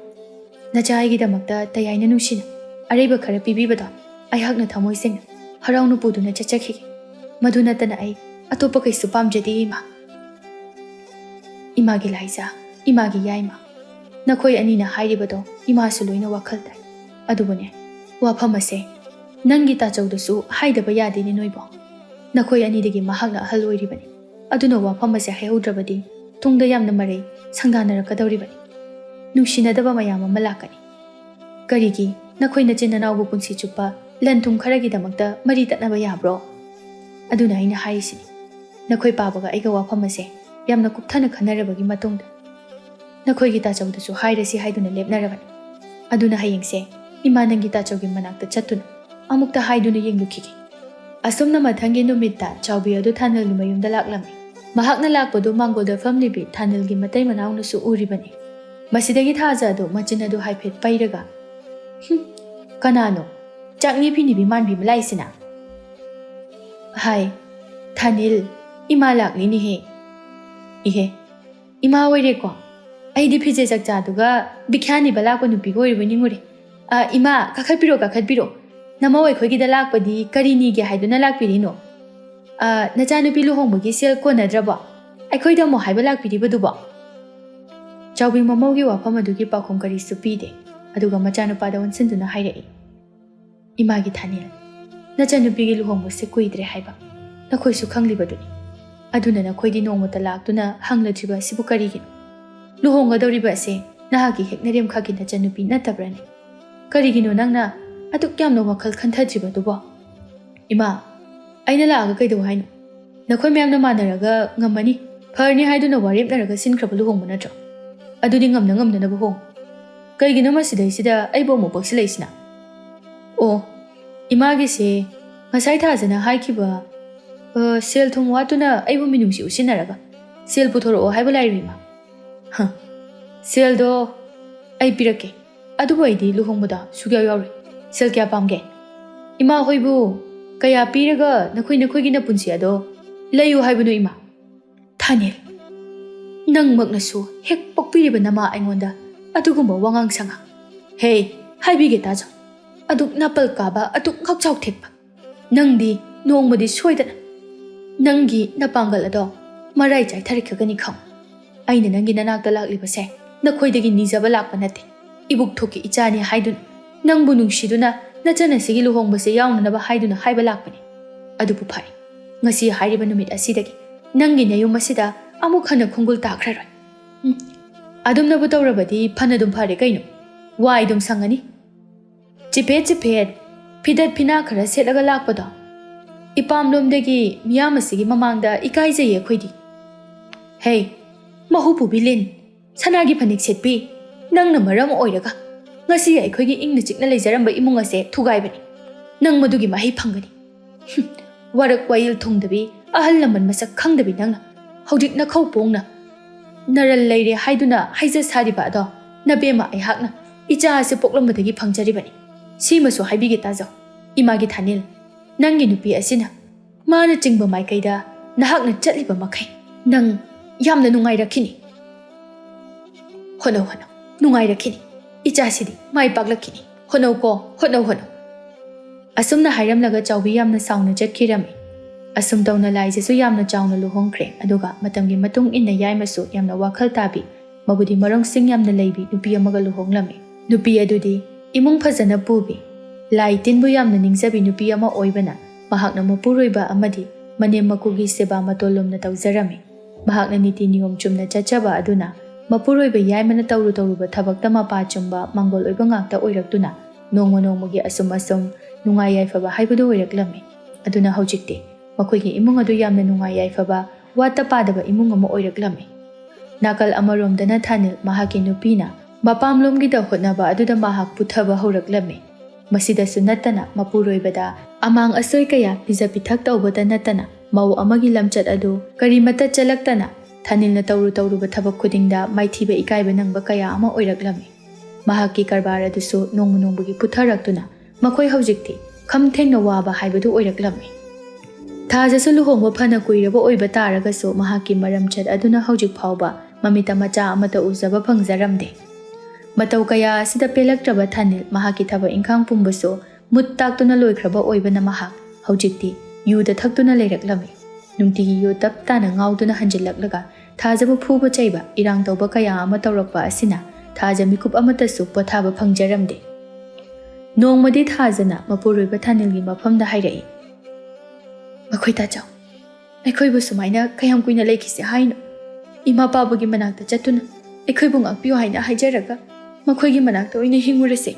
ꯅꯆꯥ ꯑꯩꯒꯤꯗꯃꯛꯇ ꯇꯌꯥꯏꯅ ꯅꯨꯡꯁꯤꯅ ꯑꯔꯩꯕ ꯈꯔ ꯄꯤꯕꯤꯕꯗꯣ ꯑꯩꯍꯥꯛꯅ ꯊꯃꯣꯏ ꯁꯦꯡꯅ ꯍꯔꯥꯎꯅ ꯄꯨꯗꯨꯅ ꯆꯠꯆꯈꯤꯒꯦ꯫ ꯃꯗꯨ ꯅꯠꯇꯅ ꯑꯩ ꯑꯇꯣꯞꯄ ꯀꯩꯁꯨ ꯄꯥꯝꯖꯗꯦ ꯏꯃꯥ꯫ ꯏꯃꯥꯒꯤ ꯂꯥꯏꯖꯥ, ꯏꯃꯥꯒꯤ ꯌꯥꯏꯃ, ꯅꯈꯣꯏ ꯑꯅꯤꯅ ꯍꯥꯏꯔꯤꯕꯗꯣ ꯏꯃꯥꯁꯨ ꯂꯣꯏꯅ ꯋꯥꯈꯜ ꯇꯥꯏ꯫ ꯑꯗꯨꯕꯨꯅꯦ, ꯋꯥꯐꯝ ꯑꯁꯦ ꯅꯪꯒꯤ ꯇꯥꯆꯧꯗꯁꯨ ꯍꯥꯏꯗꯕ ꯌꯥꯗꯦꯅꯦ ꯅꯣꯏꯕꯣ꯫ ꯅꯈꯣꯏ ꯑꯅꯤꯗꯒꯤ ꯃꯍꯥꯛꯅ ꯑꯍꯜ ꯑꯣꯏꯔꯤꯕꯅꯤ꯫ ꯑꯗꯨꯅ ꯋꯥꯐꯝ ꯑꯁꯦ ꯍꯥꯏꯍꯧꯗ꯭ꯔꯕꯗꯤ ꯇꯨꯡꯗ ꯌꯥꯝꯅ ꯃꯔꯩ ꯁꯪꯗꯥꯅꯔꯛꯀꯗꯧꯔꯤꯕꯅꯤ꯫ ꯅꯨꯡꯁꯤꯅꯗꯕ ꯃꯌꯥꯝ ꯑꯃ ꯂꯥꯛꯀꯅꯤ꯫ ꯀꯔꯤꯒꯤ ꯅꯈꯣꯏ ꯅꯆꯤꯟ ꯅꯅꯥꯎꯕꯨ ꯄꯨꯟꯁꯤ ꯆꯨꯞꯄ ꯂꯟ ꯊꯨꯝ ꯈꯔꯒꯤꯗꯃꯛꯇ ꯃꯔꯤ ꯇꯠꯅꯕ ꯌꯥꯕ꯭ꯔꯣ? ꯑꯗꯨꯅ ꯑꯩꯅ ꯍꯥꯏꯔꯤꯁꯤꯅꯤ, ꯅꯈꯣꯏ ꯄꯥꯕꯒ ꯑꯩꯒ ꯋꯥꯐꯝ ꯑꯁꯦ ꯌꯥꯝꯅ ꯀꯨꯞꯊꯅ ꯈꯟꯅꯔꯕꯒꯤ ꯃꯇꯨꯡꯗ ꯅꯈꯣꯏꯒꯤ ꯇꯥꯆꯧꯗꯁꯨ ꯍꯥꯏꯔꯁꯤ ꯍꯥꯏꯗꯨꯅ ꯂꯦꯞꯅꯔꯕꯅꯤ꯫ ꯑꯗꯨꯅ ꯍꯌꯦꯡꯁꯦ ꯏꯃꯥ ꯅꯪꯒꯤ ꯇꯥꯆꯧꯒꯤ ꯃꯅꯥꯛꯇ ꯆꯠꯇꯨꯅ ꯑꯃꯨꯛꯇ ꯍꯥꯏꯗꯨꯅ ꯌꯦꯡꯂꯨꯈꯤꯒꯦ꯫ ꯑꯁꯨꯝꯅ ꯃꯊꯪꯒꯤ ꯅꯨꯃꯤꯠꯇ ꯆꯥꯎꯕꯤ ꯑꯗꯨ ꯊꯥꯅꯤꯜꯒꯤ ꯃꯌꯨꯝꯗ ꯂꯥꯛꯂꯝꯃꯤ꯫ ꯃꯍꯥꯛꯅ ꯂꯥꯛꯄꯗꯨ ꯃꯥꯡꯒꯣꯜꯗ ꯐꯝꯂꯤꯕꯤ ꯊꯥꯅꯤꯜꯒꯤ ꯃꯇꯩ ꯃꯅꯥꯎꯅꯁꯨ ꯎꯔꯤꯕꯅꯤ꯫ ꯃꯁꯤꯗꯒꯤ ꯊꯥꯖ ꯑꯗꯨ ꯃꯆꯤꯟ ꯑꯗꯨ ꯍꯥꯏꯐꯦꯠ ꯄꯩꯔꯒ, "ꯀꯅꯥꯅꯣ ꯆꯥꯛꯅꯤ ꯐꯤꯅꯤꯕꯤ ꯃꯥꯟꯕꯤ ꯑꯃ ꯂꯥꯛꯏꯁꯤꯅ?" "ꯍꯥꯏ ꯊꯥꯅꯤꯜ, ꯏꯃꯥ ꯂꯥꯛꯂꯤꯅꯤꯍꯦ." "ꯏꯍꯦ, ꯏꯃꯥ ꯑꯣꯏꯔꯦꯀꯣ? ꯑꯩꯗꯤ ꯐꯤꯖꯦ ꯆꯛꯆꯥꯗꯨꯒ ꯕꯤꯈ꯭ꯌꯥꯅꯤꯕ ꯂꯥꯛꯄ ꯅꯨꯄꯤꯒ ꯑꯣꯏꯔꯕꯣꯏ ꯅꯤꯡꯉꯨꯔꯦ꯫ ꯏꯃꯥ, ꯀꯥꯈꯠꯄꯤꯔꯣ ꯀꯥꯈꯠꯄꯤꯔꯣ꯫ ꯅꯃꯧ ꯑꯩꯈꯣꯏꯒꯤꯗ ꯂꯥꯛꯄꯗꯤ ꯀꯔꯤ ꯅꯤꯒꯦ ꯍꯥꯏꯗꯨꯅ ꯂꯥꯛꯄꯤꯔꯤꯅꯣ? ꯅꯆꯥꯅꯨꯄꯤ ꯂꯨꯍꯣꯡꯕꯒꯤ ꯁꯦꯜ ꯀꯣꯟꯅꯗ꯭ꯔꯕꯣ? ꯑꯩꯈꯣꯏꯗ ꯑꯃꯨꯛ ꯍꯥꯏꯕ ꯂꯥꯛꯄꯤꯔꯤꯕꯗꯨꯕꯣ?" ꯆꯥꯎꯕꯤ ꯃꯃꯧꯒꯤ ꯋꯥꯐꯝ ꯑꯗꯨꯒꯤ ꯄꯥꯎꯈꯨꯝ ꯀꯔꯤꯁꯨ ꯄꯤꯗꯦ, ꯑꯗꯨꯒ ꯃꯆꯥꯅꯨꯄꯥꯗ ꯑꯣꯟꯁꯤꯟꯗꯨꯅ ꯍꯥꯏꯔꯛꯏ, "ꯏꯃꯥꯒꯤ ꯊꯥꯅꯤꯜ, ꯅꯆꯥꯅꯨꯄꯤꯒꯤ ꯂꯨꯍꯣꯡꯕꯁꯦ ꯀꯨꯏꯗ꯭ꯔꯦ ꯍꯥꯏꯕ ꯅꯈꯣꯏꯁꯨ ꯈꯪꯂꯤꯕꯗꯨꯅꯤ꯫ ꯑꯗꯨꯅ ꯅꯈꯣꯏꯗꯤ ꯅꯣꯡꯃꯇ ꯂꯥꯛꯇꯨꯅ ꯍꯪꯂꯗ꯭ꯔꯤꯕ ꯑꯁꯤꯕꯨ ꯀꯔꯤꯒꯤꯅꯣ? ꯂꯨꯍꯣꯡꯒꯗꯧꯔꯤꯕ ꯑꯁꯦ ꯅꯍꯥꯛꯀꯤ ꯍꯦꯛ ꯅꯔꯦꯝꯈꯛꯀꯤ ꯅꯆꯥꯅꯨꯄꯤ ꯅꯠꯇꯕ꯭ꯔꯅꯦ? ꯀꯔꯤꯒꯤꯅꯣ ꯅꯪꯅ ꯑꯗꯨꯛ ꯌꯥꯝꯅ ꯋꯥꯈꯜ ꯈꯟꯊꯗ꯭ꯔꯤꯕꯗꯨꯕꯣ?" "ꯏꯃꯥ, ꯑꯩꯅ ꯂꯥꯛꯑꯒ ꯀꯩꯗꯧ ꯍꯥꯏꯅꯣ? ꯅꯈꯣꯏ ꯃꯌꯥꯝꯅ ꯃꯥꯟꯅꯔꯒ ꯉꯝꯃꯅꯤ ꯐꯔꯅꯤ ꯍꯥꯏꯗꯨꯅ ꯋꯥꯔꯦꯞꯅꯔꯒ ꯁꯤꯟꯈ꯭ꯔꯕ ꯂꯨꯍꯣꯡꯕ ꯅꯠꯇ꯭ꯔꯣ? ꯑꯗꯨꯗꯤ ꯉꯝꯅ ꯉꯝꯅꯅꯕ ꯍꯣꯡꯉꯨ꯫ ꯀꯩꯒꯤꯅꯣ ꯃꯁꯤꯗꯩꯁꯤꯗ ꯑꯩꯕꯨ ꯑꯃꯨꯛ ꯄꯛꯁꯤꯜꯂꯛꯏꯁꯤꯅ? ꯑꯣ, ꯏꯃꯥꯒꯤꯁꯦ ꯉꯁꯥꯏ ꯊꯥꯖꯅ ꯍꯥꯏꯈꯤꯕ ꯁꯦꯜ ꯊꯨꯝ ꯋꯥꯠꯇꯨꯅ ꯑꯩꯕꯨ ꯃꯤꯅꯨꯡꯁꯤ ꯎꯠꯁꯤꯟꯅꯔꯒ ꯁꯦꯜ ꯄꯨꯊꯣꯔꯛꯑꯣ ꯍꯥꯏꯕ ꯂꯥꯏꯔꯤ ꯏꯃꯥ." "ꯁꯦꯜꯗꯣ ꯑꯩ ꯄꯤꯔꯛꯀꯦ, ꯑꯗꯨꯕꯨ ꯑꯩꯗꯤ ꯂꯨꯍꯣꯡꯕꯗ ꯁꯨꯛꯌꯥꯎ ꯌꯥꯎꯔꯣꯏ꯫ ꯁꯦꯜ ꯀꯌꯥ ꯄꯥꯝꯒꯦ? ꯏꯃꯥ ꯍꯣꯏꯕꯨ ꯀꯌꯥ ꯄꯤꯔꯒ ꯅꯈꯣꯏꯒꯤ ꯅꯄꯨꯟꯁꯤ ꯑꯗꯣ ꯂꯩꯌꯨ ꯍꯥꯏꯕꯅꯣ ꯏꯃꯥ?" "ꯊꯥꯅꯤꯜ, ꯅꯪꯃꯛꯅꯁꯨ ꯍꯦꯛ ꯄꯣꯛꯄꯤꯔꯤꯕ ꯅꯃꯥ ꯑꯩꯉꯣꯟꯗ ꯑꯗꯨꯒꯨꯝꯕ ꯋꯥꯉꯥꯡ ꯁꯉꯥꯡ! ꯍꯦ, ꯍꯥꯏꯕꯤꯒꯦ ꯇꯥꯖꯧ, ꯑꯗꯨꯛ ꯅꯥꯄꯜ ꯀꯥꯕ, ꯑꯗꯨꯛ ꯉꯛꯆꯥꯎ ꯊꯦꯛꯄ ꯅꯪꯗꯤ ꯅꯣꯡꯃꯗꯤ ꯁꯣꯏꯗꯅ ꯅꯪꯒꯤ ꯅꯄꯥꯡꯒꯜ ꯑꯗꯣ ꯃꯔꯥꯏ ꯆꯥꯏꯊꯔꯛꯀꯅꯤ ꯈꯪꯉꯨ꯫ ꯑꯩꯅ ꯅꯪꯒꯤ ꯅꯅꯥꯛꯇ ꯂꯥꯛꯂꯤꯕꯁꯦ ꯅꯈꯣꯏꯗꯒꯤ ꯅꯤꯖꯕ ꯂꯥꯛꯄ ꯅꯠꯇꯦ ꯏꯕꯨꯛ ꯊꯣꯛꯀꯤ ꯏꯆꯥꯅꯤ ꯍꯥꯏꯗꯨꯅ ꯅꯪꯕꯨ ꯅꯨꯡꯁꯤꯗꯨꯅ ꯅꯆꯟ ꯑꯁꯤꯒꯤ ꯂꯨꯍꯣꯡꯕꯁꯦ ꯌꯥꯎꯅꯅꯕ ꯍꯥꯏꯗꯨꯅ ꯍꯥꯏꯕ ꯂꯥꯛꯄꯅꯤ ꯑꯗꯨꯕꯨ ꯐꯔꯦ ꯉꯁꯤ ꯍꯥꯏꯔꯤꯕ ꯅꯨꯃꯤꯠ ꯑꯁꯤꯗꯒꯤ ꯅꯪꯒꯤ ꯅꯌꯨꯝ ꯑꯁꯤꯗ ꯑꯃꯨꯛ ꯍꯟꯅ ꯈꯣꯡꯒꯨꯜ ꯇꯥꯈ꯭ꯔꯔꯣꯏ ꯑꯗꯨꯝꯅꯕꯨ ꯇꯧꯔꯕꯗꯤ ꯐꯅꯗꯨꯝ ꯐꯔꯦ ꯀꯩꯅꯣ ꯋꯥꯏ ꯑꯗꯨꯝ ꯁꯪꯉꯅꯤ ꯆꯤꯐꯦꯠ ꯐꯤꯗꯠ ꯐꯤꯅꯥ ꯈꯔ ꯁꯦꯠꯂꯒ ꯂꯥꯛꯄꯗꯣ ꯏꯄꯥꯝꯂꯣꯝꯗꯒꯤ ꯃꯤꯌꯥꯝ ꯑꯁꯤꯒꯤ ꯃꯃꯥꯡꯗ ꯏꯀꯥꯏꯖꯩꯌꯦ ꯑꯩꯈꯣꯏꯗꯤ ꯍꯦ ꯃꯍꯨ ꯄꯨꯕꯤ ꯂꯤꯟ ꯁꯅꯥꯒꯤ ꯐꯅꯦꯛ ꯁꯦꯠꯄꯤ ꯅꯪꯅ ꯃꯔꯝ ꯑꯣꯏꯔꯒ ꯉꯁꯤ ꯑꯩꯈꯣꯏꯒꯤ ꯏꯪꯅ ꯆꯤꯛꯅ ꯂꯩꯖꯔꯝꯕ ꯏꯃꯨꯡ ꯑꯁꯦ ꯊꯨꯒꯥꯏꯕꯅꯤ ꯅꯪ ꯃꯗꯨꯒꯤ ꯃꯍꯩ ꯐꯪꯒꯅꯤ ꯋꯥꯔꯛ ꯋꯥꯌꯦꯜ ꯊꯨꯡꯗꯕꯤ ꯑꯍꯜ ꯂꯃꯟ ꯃꯁꯛ ꯈꯪꯗꯕꯤ ꯅꯪꯅ ꯍꯧꯖꯤꯛ ꯅꯈꯧ ꯄꯣꯡꯅ ꯅꯔꯜ ꯂꯩꯔꯦ ꯍꯥꯏꯗꯨꯅ ꯍꯥꯏꯖ ꯁꯥꯔꯤꯕ ꯑꯗꯣ ꯅꯕꯦꯝꯃ ꯑꯩꯍꯥꯛꯅ ꯏꯆꯥ ꯑꯁꯤ ꯄꯣꯛꯂꯝꯕꯗꯒꯤ ꯐꯪꯖꯔꯤꯕꯅꯤ ꯁꯤꯃꯁꯨ ꯍꯥꯏꯕꯤꯒꯦ ꯇꯥꯖꯧ ꯏꯃꯥꯒꯤ ꯊꯥꯅꯤꯜ ꯅꯪꯒꯤ ꯅꯨꯄꯤ ꯑꯁꯤꯅ ꯃꯥꯅ ꯆꯤꯡꯕ ꯃꯥꯏꯀꯩꯗ ꯅꯍꯥꯛꯅ ꯆꯠꯂꯤꯕ ꯃꯈꯩ ꯅꯪ ꯌꯥꯝꯅ ꯅꯨꯡꯉꯥꯏꯔꯛꯈꯤꯅꯤ ꯍꯣꯠꯅꯧ ꯅꯨꯡꯉꯥꯏꯔꯛꯈꯤꯅꯤ ꯏꯆꯥꯁꯤꯗꯤ ꯃꯥꯏ ꯄꯥꯛꯂꯛꯈꯤꯅꯤ ꯍꯣꯠꯅꯧ ꯑꯁꯨꯝꯅ ꯍꯥꯏꯔꯝꯂꯒ ꯆꯥꯎꯕꯤ ꯌꯥꯝꯅ ꯁꯥꯎꯅ ꯆꯠꯈꯤꯔꯝꯃꯤ ꯑꯁꯨꯝ ꯇꯧꯅ ꯂꯥꯏꯖꯁꯨ ꯌꯥꯝꯅ ꯆꯥꯎꯅ ꯂꯨꯍꯣꯡꯈ꯭ꯔꯦ ꯑꯗꯨꯒ ꯃꯇꯝꯒꯤ ꯃꯇꯨꯡ ꯏꯟꯅ ꯌꯥꯏꯃꯁꯨ ꯌꯥꯝꯅ ꯋꯥꯈꯜ ꯇꯥꯕꯤ ꯃꯕꯨꯗꯤ ꯃꯔꯣꯡꯁꯤꯡ ꯌꯥꯝꯅ ꯂꯩꯕꯤ ꯅꯨꯄꯤ ꯑꯃꯒ ꯂꯨꯍꯣꯡꯂꯝꯃꯤ ꯅꯨꯄꯤ ꯑꯗꯨꯗꯤ ꯏꯃꯨꯡ ꯐꯖꯅ ꯄꯨꯕꯤ ꯂꯥꯏ ꯇꯤꯟꯕꯨ ꯌꯥꯝꯅ ꯅꯤꯡꯖꯕꯤ ꯅꯨꯄꯤ ꯑꯃ ꯑꯣꯏꯕꯅ ꯃꯍꯥꯛꯅ ꯃꯄꯨꯔꯣꯏꯕ ꯑꯃꯗꯤ ꯃꯅꯦꯝ ꯃꯀꯨꯒꯤ ꯁꯦꯕꯥ ꯃꯇꯣꯜꯂꯨꯝꯅ ꯇꯧꯖꯔꯝꯃꯤ ꯃꯍꯥꯛꯅ ꯅꯤꯇꯤ ꯅꯤꯌꯣꯝ ꯆꯨꯝꯅ ꯆꯠꯆꯕ ꯑꯗꯨꯅ ꯃꯄꯨꯔꯣꯏꯕ ꯌꯥꯏꯃꯅ ꯇꯧꯔꯨꯕ ꯊꯕꯛꯇ ꯃꯄꯥ ꯆꯨꯝꯕ ꯃꯪꯒꯣꯜ ꯑꯣꯏꯕ ꯉꯥꯛꯇ ꯑꯣꯏꯔꯛꯇꯨꯅ ꯅꯣꯡꯃꯒꯤ ꯑꯁꯨꯝ ꯅꯨꯡꯉꯥꯏ ꯌꯥꯏꯐꯕ ꯍꯥꯏꯕꯗꯨ ꯑꯣꯏꯔꯛꯂꯝꯃꯤ ꯑꯗꯨꯅ ꯍꯧꯖꯤꯛꯇꯤ ꯃꯈꯣꯏꯒꯤ ꯏꯃꯨꯡ ꯑꯗꯨ ꯌꯥꯝꯅ ꯅꯨꯡꯉꯥꯏ ꯌꯥꯏꯐꯕ ꯋꯥꯠꯇ ꯄꯥꯗꯕ ꯏꯃꯨꯡ ꯑꯃ ꯑꯣꯏꯔꯛꯂꯝꯃꯤ ꯅꯥꯀꯜ ꯑꯃꯔꯣꯝꯗꯅ ꯊꯥꯅꯤꯜ ꯃꯍꯥꯛꯀꯤ ꯅꯨꯄꯤꯅ ꯃꯄꯥꯝꯂꯣꯝꯒꯤꯗ ꯍꯣꯠꯅꯕ ꯑꯗꯨꯗ ꯃꯍꯥꯛ ꯄꯨꯊꯕ ꯍꯧꯔꯛꯂꯝꯃꯤ ꯃꯁꯤꯗꯁꯨ ꯅꯠꯇꯅ ꯃꯄꯨꯔꯣꯏꯕꯗ ꯑꯃꯥꯡ ꯑꯁꯣꯏ ꯀꯌꯥ ꯄꯤꯖ ꯄꯤꯊꯛ ꯇꯧꯕꯇ ꯅꯠꯇꯅ ꯃꯧ ꯑꯃꯒꯤ ꯂꯝꯆꯠ ꯑꯗꯨ ꯀꯔꯤꯃꯠꯇ ꯆꯠꯂꯛꯇꯅ ꯊꯥꯅꯤꯜꯅ ꯇꯧꯔꯨꯕ ꯊꯕꯛ ꯈꯨꯗꯤꯡꯗ マꯏꯊꯤꯕ ꯏꯀꯥꯏꯕ ꯅꯪꯕ ꯀꯌꯥ ꯑꯃ ꯑꯣꯏꯔꯛꯂꯝꯃꯤ ꯃꯍꯥꯛꯀꯤ ꯀꯔꯕꯥꯔ ꯑꯗꯨꯁꯨ ꯅꯣꯡꯃꯒꯤ ꯄꯨꯊꯔꯛꯇꯨꯅ ꯃꯈꯣꯏ ꯍꯧꯖꯤꯛꯇꯤ ꯈꯝ ꯊꯦꯡꯅ ꯋꯥꯕ ꯍꯥꯏꯕꯗꯨ ꯑꯣꯏꯔꯛꯂꯝꯃꯤ ꯊꯥꯖꯁꯨ ꯂꯨꯍꯣꯡꯕ ꯐꯅ ꯀꯨꯏꯔꯕ ꯑꯣꯏꯕ ꯇꯥꯔꯒꯁꯨ ꯃꯍꯥꯛꯀꯤ ꯃꯔꯝꯆꯠ ꯑꯗꯨꯅ ꯍꯧꯖꯤꯛ ꯐꯥꯎꯕ ꯃꯃꯤꯠꯇ ꯃꯆꯥ ꯑꯃꯠꯇ ꯎꯖꯕ ꯐꯪꯖꯔꯝꯗꯦ ꯃꯇꯧ ꯀꯌꯥ ꯑꯁꯤꯗ ꯄꯦꯜꯂꯛꯇ꯭ꯔꯕ ꯊꯥꯅꯤꯜ ꯃꯍꯥꯛꯀꯤ ꯊꯕꯛ ꯏꯪꯈꯥꯡ ꯄꯨꯝꯕꯁꯨ ꯃꯨꯠ ꯇꯥꯛꯇꯨꯅ ꯂꯣꯏꯈ꯭ꯔꯕ ꯑꯣꯏꯕꯅ ꯃꯍꯥꯛ ꯍꯧꯖꯤꯛꯇꯤ ꯌꯨꯗ ꯊꯛꯇꯨꯅ ꯂꯩꯔꯛꯂꯝꯃꯤ ꯅꯨꯡꯇꯤꯒꯤ ꯌꯨ ꯇꯞ ꯇꯥꯅ ꯉꯥꯎꯗꯨꯅ ꯍꯟꯖꯤꯜꯂꯛꯂꯒ ꯊꯥꯖꯕꯨ ꯐꯨꯕ ꯆꯩꯕ ꯏꯔꯥꯡ ꯇꯧꯕ ꯀꯌꯥ ꯑꯃ ꯇꯧꯔꯛꯄ ꯑꯁꯤꯅ ꯊꯥꯖ ꯃꯤꯀꯨꯞ ꯑꯃꯠꯇꯁꯨ ꯄꯣꯊꯥꯕ ꯐꯪꯖꯔꯝꯗꯦ ꯅꯣꯡꯃꯗꯤ ꯊꯥꯖꯅ ꯃꯄꯨꯔꯣꯏꯕ ꯊꯥꯅꯤꯜꯒꯤ ꯃꯐꯝꯗ ꯍꯥꯏꯔꯛꯏ ꯃꯈꯣꯏ ꯇꯥꯆꯧ ꯑꯩꯈꯣꯏꯕꯨ ꯁꯨꯃꯥꯏꯅ ꯀꯌꯥꯝ ꯀꯨꯏꯅ ꯂꯩꯈꯤꯁꯦ ꯍꯥꯏꯅꯣ ꯏꯃꯥ ꯄꯥꯕꯨꯒꯤ ꯃꯅꯥꯛꯇ ꯆꯠꯇꯨꯅ ꯑꯩꯈꯣꯏꯕꯨ ꯉꯥꯛꯄꯤꯌꯨ ꯍꯥꯏꯅ ꯍꯥꯏꯖꯔꯒ ꯃꯈꯣꯏꯒꯤ ꯃꯅꯥꯛꯇ ꯑꯣꯏꯅ ꯍꯤꯡꯉꯨꯔꯁꯦ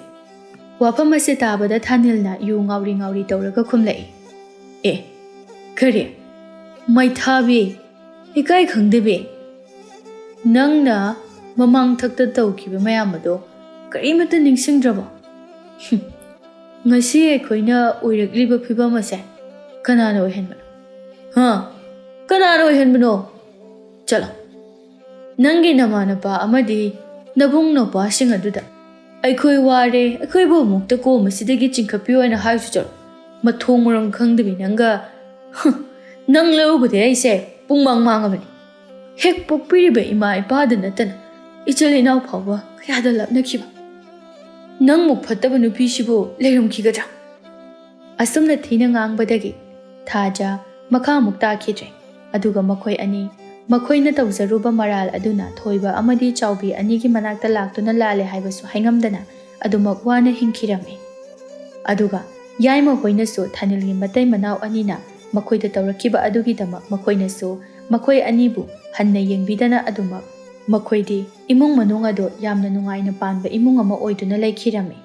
ꯋꯥꯐꯝ ꯑꯁꯤ ꯇꯥꯕꯗ ꯊꯥꯅꯤꯜꯅ ꯌꯨ ꯉꯥꯎꯔꯤ ꯇꯧꯔꯒ ꯈꯨꯝꯂꯛꯏ ꯑꯦ ꯀꯔꯤ ꯃꯩꯊꯥꯕꯤ ꯏꯀꯥꯏ ꯈꯪꯗꯕꯤ ꯅꯪꯅ ꯃꯃꯥꯡ ꯊꯛꯇ ꯇꯧꯈꯤꯕ ꯃꯌꯥꯝ ꯑꯗꯣ ꯀꯔꯤꯃꯠꯇ ꯅꯤꯡꯁꯤꯡꯗ꯭ꯔꯕꯣ ꯉꯁꯤ ꯑꯩꯈꯣꯏꯅ ꯑꯣꯏꯔꯛꯂꯤꯕ ꯐꯤꯕꯝ ꯑꯁꯦ ꯀꯅꯥꯅ ꯑꯣꯏꯍꯟꯕꯅꯣ ꯀꯅꯥꯅ ꯑꯣꯏꯍꯟꯕꯅꯣ ꯆꯠꯂꯣ ꯅꯪꯒꯤ ꯅꯃꯥꯅꯄꯥ ꯑꯃꯗꯤ ꯅꯕꯨꯡ ꯅꯧꯄꯥꯁꯤꯡ ꯑꯗꯨꯗ ꯑꯩꯈꯣꯏ ꯋꯥꯔꯦ ꯑꯩꯈꯣꯏꯕꯨ ꯑꯃꯨꯛꯇ ꯀꯣꯝ ꯑꯁꯤꯗꯒꯤ ꯆꯤꯡꯈꯠꯄꯤꯌꯨ ꯍꯥꯏꯅ ꯍꯥꯏꯁꯨ ꯆꯠꯂꯣ ꯃꯊꯣꯡ ꯃꯔꯝ ꯈꯪꯗꯕꯤ ꯅꯪ ꯂꯧꯕꯗꯤ ꯑꯩꯁꯦ ꯄꯨꯡꯃꯥꯡ ꯃꯥꯡꯉꯕꯅꯤ ꯍꯦꯛ ꯄꯣꯛꯄꯤꯔꯤꯕ ꯏꯃꯥ ꯏꯄꯥꯗ ꯅꯠꯇꯅ ꯏꯆꯤꯜ ꯏꯅꯥꯎ ꯐꯥꯎꯕ ꯀꯌꯥꯗ ꯂꯥꯞꯅꯈꯤꯕ ꯅꯪꯃꯨꯛ ꯐꯠꯇꯕ ꯅꯨꯄꯤꯁꯤꯕꯨ ꯂꯩꯔꯝꯈꯤꯒꯗ꯭ꯔꯥ ꯑꯁꯨꯝꯅ ꯊꯤꯅ ꯉꯥꯡꯕꯗꯒꯤ ꯊꯥꯖ ꯃꯈꯥ ꯑꯃꯨꯛ ꯇꯥꯈꯤꯗ꯭ꯔꯦ ꯑꯗꯨꯒ ꯃꯈꯣꯏ ꯑꯅꯤ ꯃꯈꯣꯏꯅ ꯇꯧꯖꯔꯨꯕ ꯃꯔꯥꯜ ꯑꯗꯨꯅ ꯊꯣꯏꯕ ꯑꯃꯗꯤ ꯆꯥꯎꯕꯤ ꯑꯅꯤꯒꯤ ꯃꯅꯥꯛꯇ ꯂꯥꯛꯇꯨꯅ ꯂꯥꯜꯂꯦ ꯍꯥꯏꯕꯁꯨ ꯍꯥꯏꯉꯝꯗꯅ ꯑꯗꯨꯃꯛ ꯋꯥꯅ ꯍꯤꯡꯈꯤꯔꯝꯃꯤ ꯑꯗꯨꯒ ꯌꯥꯏꯃ ꯍꯣꯏꯅꯁꯨ ꯊꯥꯅꯤꯜꯒꯤ ꯃꯇꯩ ꯃꯅꯥꯎ ꯑꯅꯤꯅ ꯃꯈꯣꯏꯗ ꯇꯧꯔꯛꯈꯤꯕ ꯑꯗꯨꯒꯤꯗꯃꯛ ꯃꯈꯣꯏꯅꯁꯨ ꯃꯈꯣꯏ ꯑꯅꯤꯕꯨ ꯍꯟꯅ ꯌꯦꯡꯕꯤꯗꯅ ꯑꯗꯨꯃꯛ ꯃꯈꯣꯏꯗꯤ ꯏꯃꯨꯡ ꯃꯅꯨꯡ ꯑꯗꯨ ꯌꯥꯝꯅ ꯅꯨꯡꯉꯥꯏꯅ ꯄꯥꯟꯕ ꯏꯃꯨꯡ ꯑꯃ ꯑꯣꯏꯗꯨꯅ ꯂꯩꯈꯤꯔꯝꯃꯤ